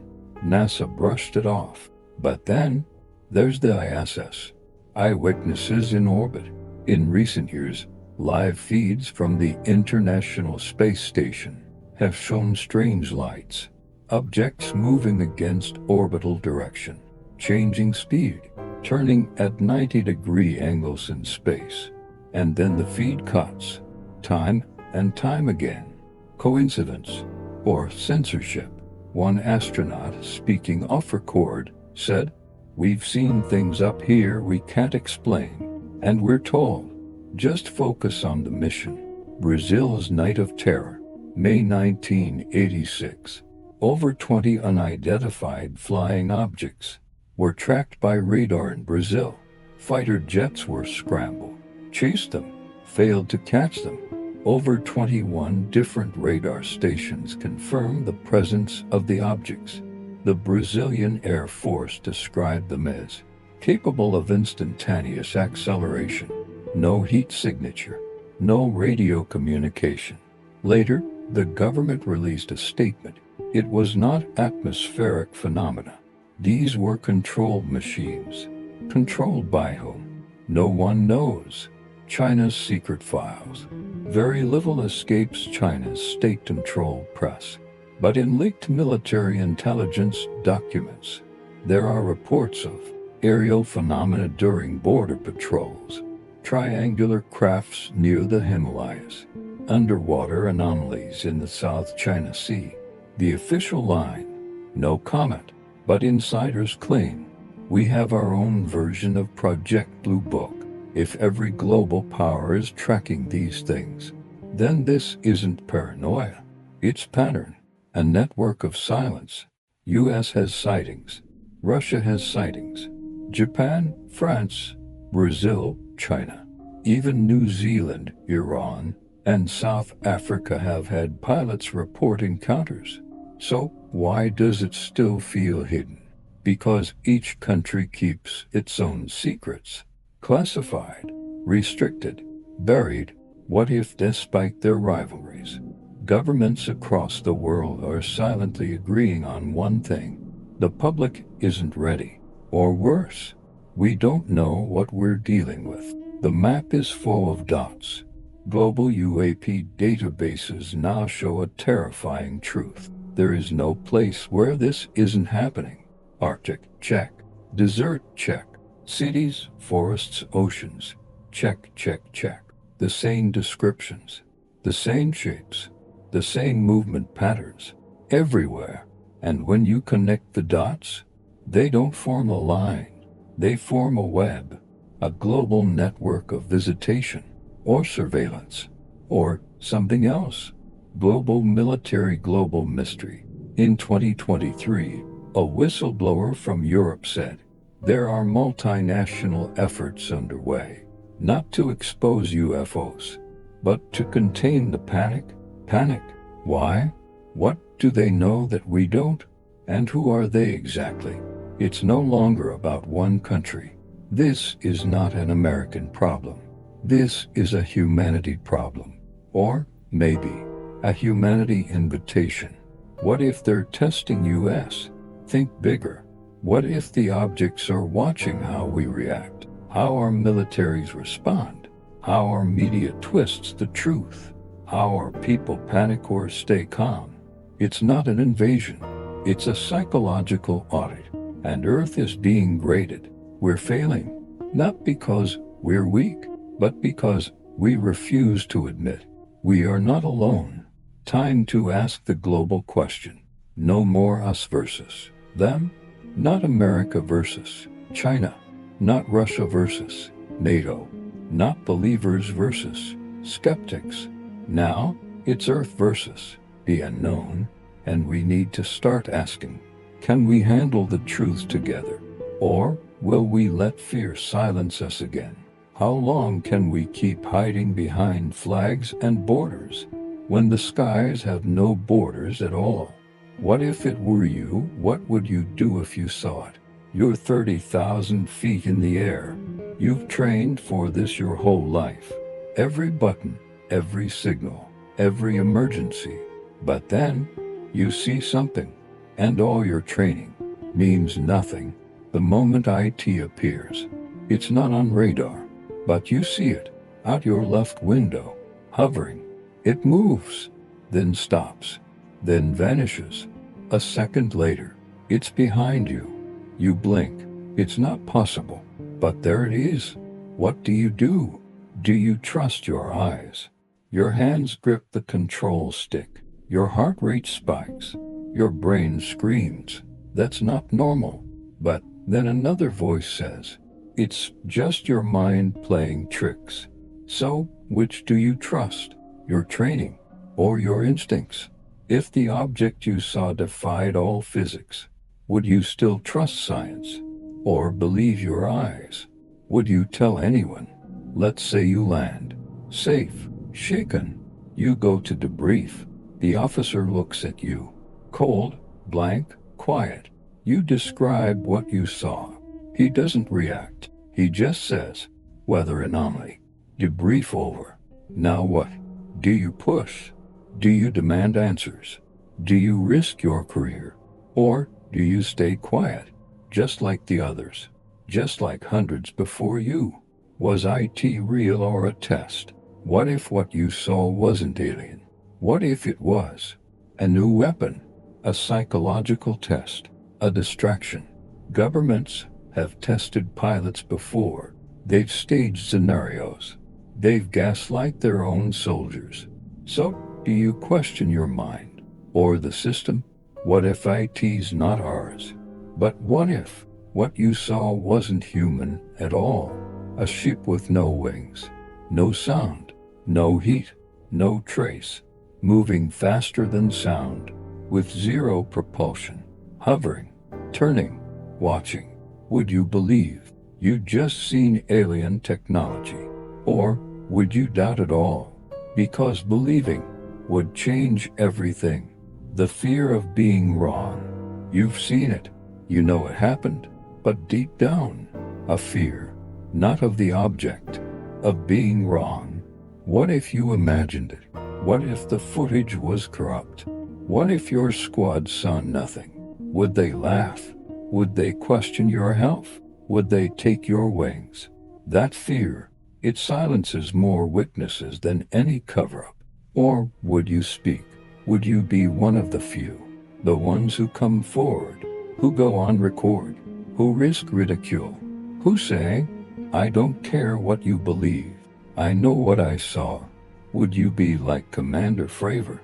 NASA brushed it off. But then, there's the ISS. Eyewitnesses in orbit. In recent years, live feeds from the International Space Station have shown strange lights, objects moving against orbital direction, changing speed, turning at 90-degree angles in space. And then the feed cuts, time and time again. Coincidence or censorship? One astronaut, speaking off record, said, "We've seen things up here we can't explain, and we're told, just focus on the mission." Brazil's Night of Terror, May 1986. Over 20 unidentified flying objects were tracked by radar in Brazil. Fighter jets were scrambled, chased them, failed to catch them. Over 21 different radar stations confirmed the presence of the objects. The Brazilian Air Force described them as capable of instantaneous acceleration, no heat signature, no radio communication. Later, the government released a statement. It was not atmospheric phenomena. These were controlled machines. Controlled by whom? No one knows. China's secret files. Very little escapes China's state-controlled press. But in leaked military intelligence documents, there are reports of aerial phenomena during border patrols, triangular crafts near the Himalayas, underwater anomalies in the South China Sea. The official line: no comment, but insiders claim we have our own version of Project Blue Book. If every global power is tracking these things, then this isn't paranoia. It's pattern, a network of silence. US has sightings. Russia has sightings. Japan, France, Brazil, China. Even New Zealand, Iran, and South Africa have had pilots report encounters. So, why does it still feel hidden? Because each country keeps its own secrets. Classified, restricted, buried. What if, despite their rivalries, governments across the world are silently agreeing on one thing? The public isn't ready. Or worse, we don't know what we're dealing with. The map is full of dots. Global UAP databases now show a terrifying truth. There is no place where this isn't happening. Arctic, check. Desert, check. Cities, forests, oceans, check, check, check. The same descriptions, the same shapes, the same movement patterns, everywhere. And when you connect the dots, they don't form a line, they form a web, a global network of visitation, or surveillance, or something else. Global military, global mystery. In 2023, a whistleblower from Europe said, there are multinational efforts underway, not to expose UFOs, but to contain the panic. Panic. Why? What do they know that we don't? And who are they exactly? It's no longer about one country. This is not an American problem. This is a humanity problem. Or, maybe, a humanity invitation. What if they're testing us? Think bigger. What if the objects are watching how we react, how our militaries respond, how our media twists the truth, how our people panic or stay calm? It's not an invasion. It's a psychological audit, and Earth is being graded. We're failing, not because we're weak, but because we refuse to admit we are not alone. Time to ask the global question. No more us versus them. Not America versus China, not Russia versus NATO, not believers versus skeptics. Now, it's Earth versus the unknown, and we need to start asking, can we handle the truth together? Or will we let fear silence us again? How long can we keep hiding behind flags and borders when the skies have no borders at all? What if it were you? What would you do if you saw it? You're 30,000 feet in the air. You've trained for this your whole life. Every button, every signal, every emergency. But then, you see something, and all your training means nothing. The moment IT appears, it's not on radar, but you see it, out your left window, hovering. It moves, then stops, then vanishes. A second later, it's behind you. You blink. It's not possible, but there it is. What do you do? Do you trust your eyes? Your hands grip the control stick. Your heart rate spikes. Your brain screams, "That's not normal." But then another voice says, "It's just your mind playing tricks." So, which do you trust? Your training or your instincts? If the object you saw defied all physics, would you still trust science or believe your eyes? Would you tell anyone? Let's say you land, safe, shaken. You go to debrief. The officer looks at you, cold, blank, quiet. You describe what you saw. He doesn't react. He just says, "Weather anomaly." Debrief over. Now what? Do you push? Do you demand answers? Do you risk your career? Or do you stay quiet, just like the others, just like hundreds before you? Was IT real or a test? What if what you saw wasn't alien? What if it was a new weapon, a psychological test, a distraction? Governments have tested pilots before. They've staged scenarios. They've gaslight their own soldiers. So, do you question your mind or the system? What if IT's not ours? But what if what you saw wasn't human at all? A ship with no wings, no sound, no heat, no trace, moving faster than sound, with zero propulsion, hovering, turning, watching. Would you believe you'd just seen alien technology? Or would you doubt it all? Because believing would change everything. The fear of being wrong. You've seen it. You know it happened. But deep down, a fear, not of the object, of being wrong. What if you imagined it? What if the footage was corrupt? What if your squad saw nothing? Would they laugh? Would they question your health? Would they take your wings? That fear, it silences more witnesses than any cover-up. Or would you speak? Would you be one of the few, the ones who come forward, who go on record, who risk ridicule, who say, "I don't care what you believe, I know what I saw"? Would you be like Commander Fravor,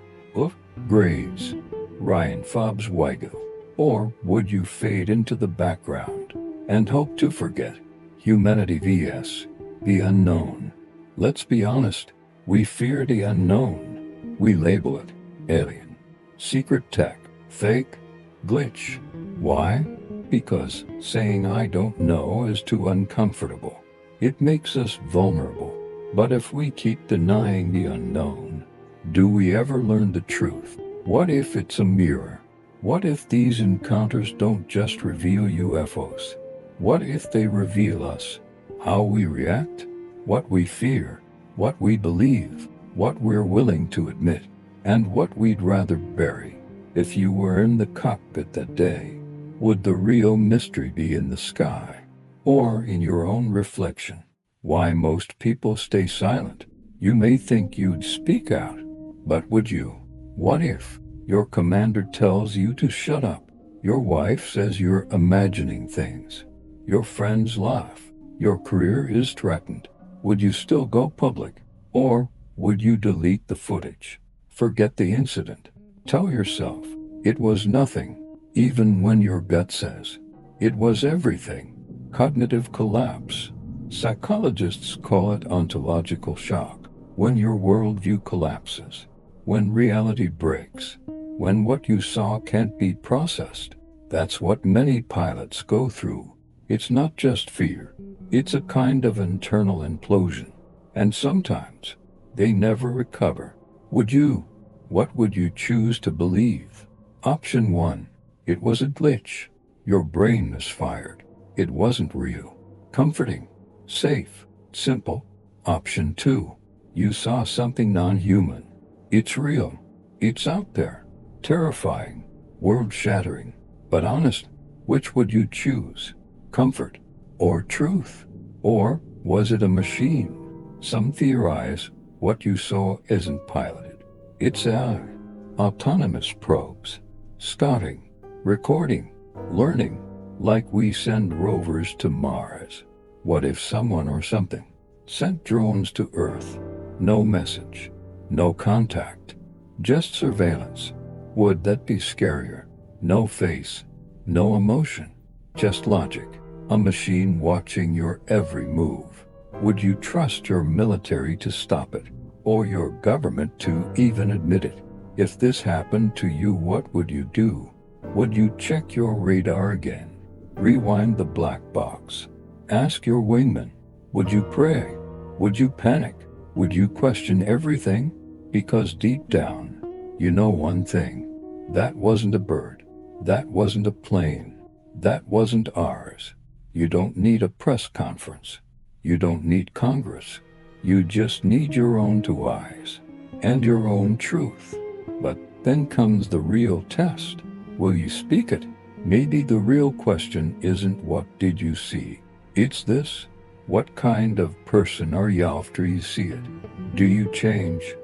Graves, Ryan Fobbs Weigel? Or would you fade into the background and hope to forget? Humanity vs. the unknown. Let's be honest, we fear the unknown. We label it alien, secret tech, fake, glitch. Why? Because saying "I don't know" is too uncomfortable. It makes us vulnerable. But if we keep denying the unknown, do we ever learn the truth? What if it's a mirror? What if these encounters don't just reveal UFOs? What if they reveal us? How we react? What we fear? What we believe? What we're willing to admit? And what we'd rather bury? If you were in the cockpit that day, would the real mystery be in the sky? Or in your own reflection? Why most people stay silent? You may think you'd speak out, but would you? What if your commander tells you to shut up? Your wife says you're imagining things. Your friends laugh. Your career is threatened. Would you still go public? Or would you delete the footage? Forget the incident. Tell yourself it was nothing, even when your gut says it was everything. Cognitive collapse. Psychologists call it ontological shock. When your worldview collapses, when reality breaks, when what you saw can't be processed. That's what many pilots go through. It's not just fear. It's a kind of internal implosion. And sometimes they never recover. What would you choose to believe? Option 1. It was a glitch. Your brain misfired. It wasn't real. Comforting. Safe. Simple. Option 2. You saw something non-human. It's real. It's out there. Terrifying. World-shattering. But honest. Which would you choose? Comfort or truth? Or was it a machine? Some theorize what you saw isn't piloted. It's autonomous probes, scouting, recording, learning, like we send rovers to Mars. What if someone or something sent drones to Earth? No message, no contact, Just surveillance. Would that be scarier? No face, no emotion, just logic. A machine watching your every move. Would you trust your military to stop it? Or your government to even admit it? If this happened to you, what would you do? Would you check your radar again? Rewind the black box? Ask your wingman? Would you pray? Would you panic? Would you question everything? Because deep down, you know one thing. That wasn't a bird. That wasn't a plane. That wasn't ours. You don't need a press conference. You don't need Congress. You just need your own two eyes and your own truth. But then comes the real test. Will you speak it? Maybe the real question isn't what did you see? It's this: what kind of person are you after you see it? Do you change?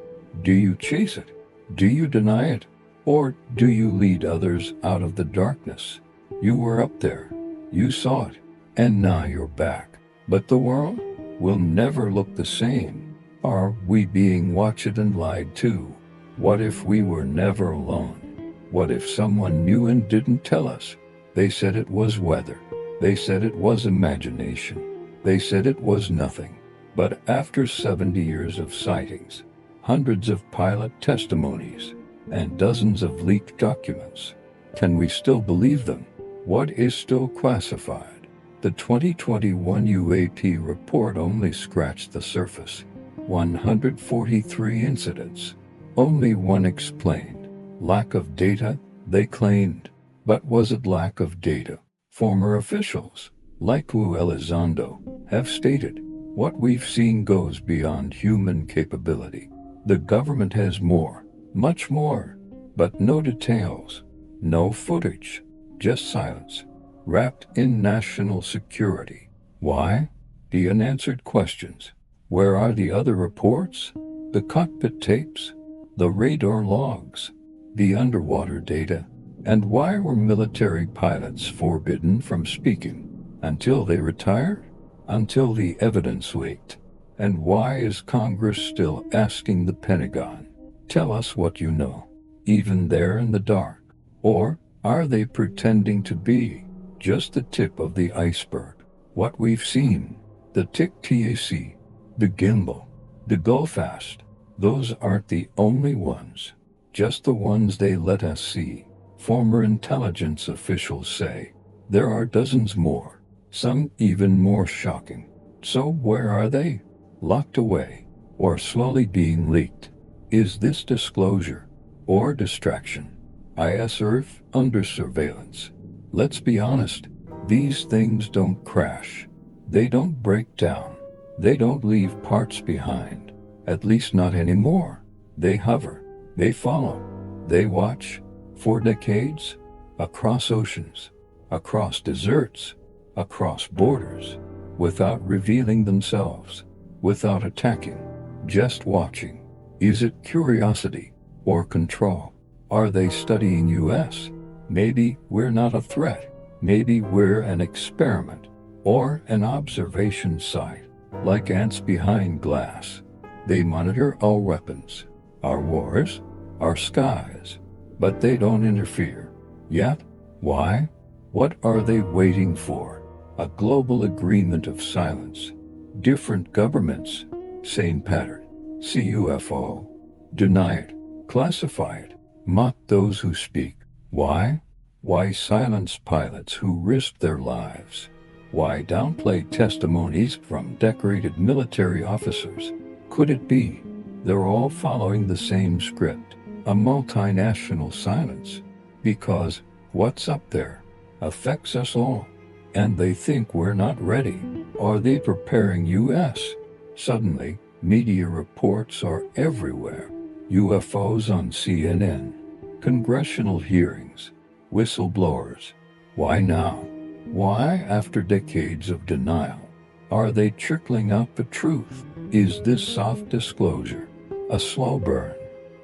Do you chase it? Do you deny it? Or do you lead others out of the darkness? You were up there. You saw it. And now you're back. But the world will never look the same. Are we being watched and lied to? What if we were never alone? What if someone knew and didn't tell us? They said it was weather. They said it was imagination. They said it was nothing. But after 70 years of sightings, hundreds of pilot testimonies, and dozens of leaked documents, can we still believe them? What is still classified? The 2021 UAP report only scratched the surface. 143 incidents. Only one explained. Lack of data, they claimed. But was it lack of data? Former officials, like Elizondo, have stated, what we've seen goes beyond human capability. The government has more, much more, but no details, no footage, just silence, wrapped in national security. Why? The unanswered questions. Where are the other reports? The cockpit tapes? The radar logs? The underwater data? And why were military pilots forbidden from speaking until they retired? Until the evidence leaked? And why is Congress still asking the Pentagon, tell us what you know, even there in the dark? Or are they pretending to be just the tip of the iceberg? What we've seen, the Tic Tac, the gimbal, the go fast, those aren't the only ones, just the ones they let us see. Former intelligence officials say there are dozens more, some even more shocking. So where are they? Locked away, or slowly being leaked? Is this disclosure or distraction? IS Earth under surveillance. Let's be honest, these things don't crash. They don't break down. They don't leave parts behind. At least not anymore. They hover. They follow. They watch. For decades, across oceans, across deserts, across borders, without revealing themselves, without attacking, just watching. Is it curiosity or control? Are they studying us? Maybe we're not a threat. Maybe we're an experiment or an observation site, like ants behind glass. They monitor our weapons, our wars, our skies. But they don't interfere. Yet? Why? What are they waiting for? A global agreement of silence. Different governments. Same pattern. See UFO. Deny it. Classify it. Mock those who speak. Why? Why silence pilots who risk their lives? Why downplay testimonies from decorated military officers? Could it be they're all following the same script? A multinational silence, because what's up there affects us all, and they think we're not ready. Are they preparing us? Suddenly, media reports are everywhere. UFOs on CNN, congressional hearings, whistleblowers. Why now? Why, after decades of denial, are they trickling out the truth? Is this soft disclosure a slow burn,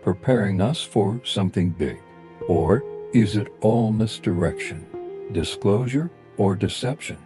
preparing us for something big? Or is it all misdirection, disclosure, or deception?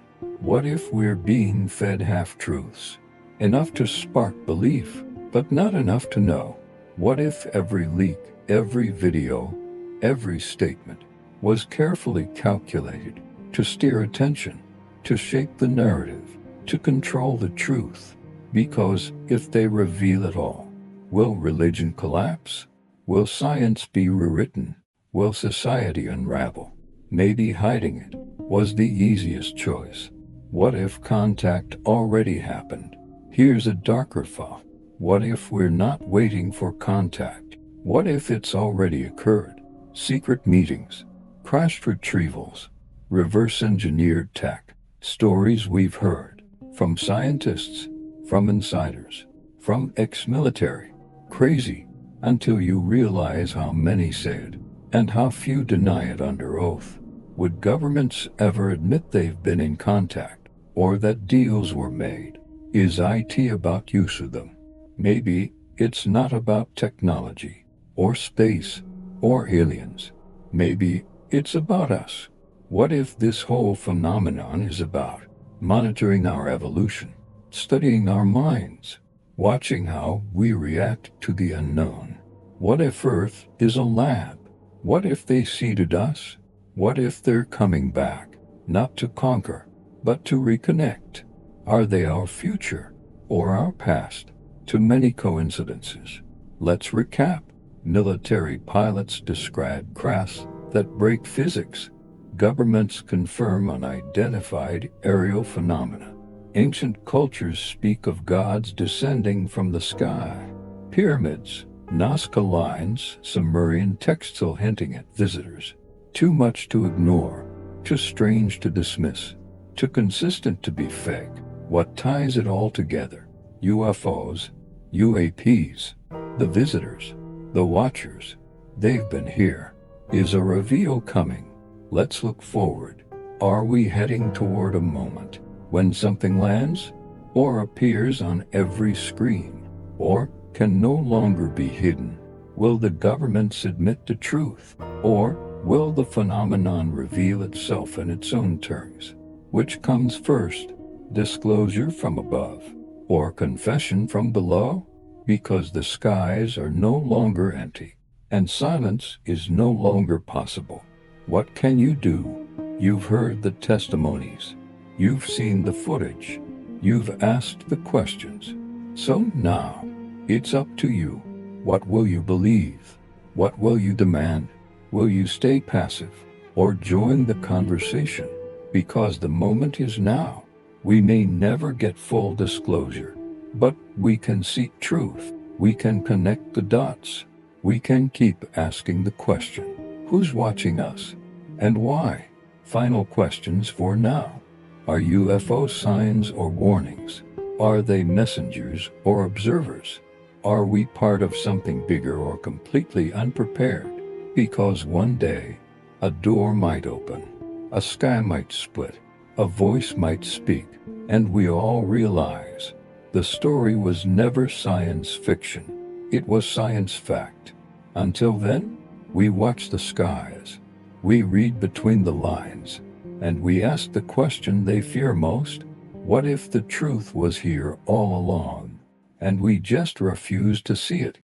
What if we're being fed half-truths? Enough to spark belief, but not enough to know. What if every leak, Every video, every statement was carefully calculated to steer attention, to shape the narrative, to control the truth. Because if they reveal it all, will religion collapse? Will science be rewritten? Will society unravel? Maybe hiding it was the easiest choice. What if contact already happened? Here's a darker thought. What if we're not waiting for contact? What if it's already occurred? Secret meetings, crashed retrievals, reverse-engineered tech, stories we've heard from scientists, from insiders, from ex-military. Crazy, until you realize how many say it, and how few deny it under oath. Would governments ever admit they've been in contact, or that deals were made? Is IT about use of them? Maybe it's not about technology, or space, or aliens. Maybe it's about us. What if this whole phenomenon is about monitoring our evolution, studying our minds, watching how we react to the unknown? What if Earth is a lab? What if they seeded us? What if they're coming back, not to conquer, but to reconnect? Are they our future, or our past? Too many coincidences. Let's recap. Military pilots describe crafts that break physics. Governments confirm unidentified aerial phenomena. Ancient cultures speak of gods descending from the sky. Pyramids, Nazca lines, Sumerian textile hinting at visitors. Too much to ignore, too strange to dismiss, too consistent to be fake. What ties it all together? UFOs, UAPs, the visitors, the watchers. They've been here. Is a reveal coming? Let's look forward. Are we heading toward a moment when something lands, or appears on every screen, or can no longer be hidden? Will the governments admit the truth, or will the phenomenon reveal itself in its own terms? Which comes first, disclosure from above, or confession from below? Because the skies are no longer empty, and silence is no longer possible. What can you do? You've heard the testimonies. You've seen the footage. You've asked the questions. So now, it's up to you. What will you believe? What will you demand? Will you stay passive, or join the conversation? Because the moment is now. We may never get full disclosure, but we can seek truth. We can connect the dots. We can keep asking the question, who's watching us, and why? Final questions for now. Are UFO signs or warnings? Are they messengers or observers? Are we part of something bigger or completely unprepared? Because one day, a door might open, a sky might split, a voice might speak, and we all realize the story was never science fiction. It was science fact. Until then, we watch the skies. We read between the lines, and we ask the question they fear most. What if the truth was here all along, and we just refuse to see it?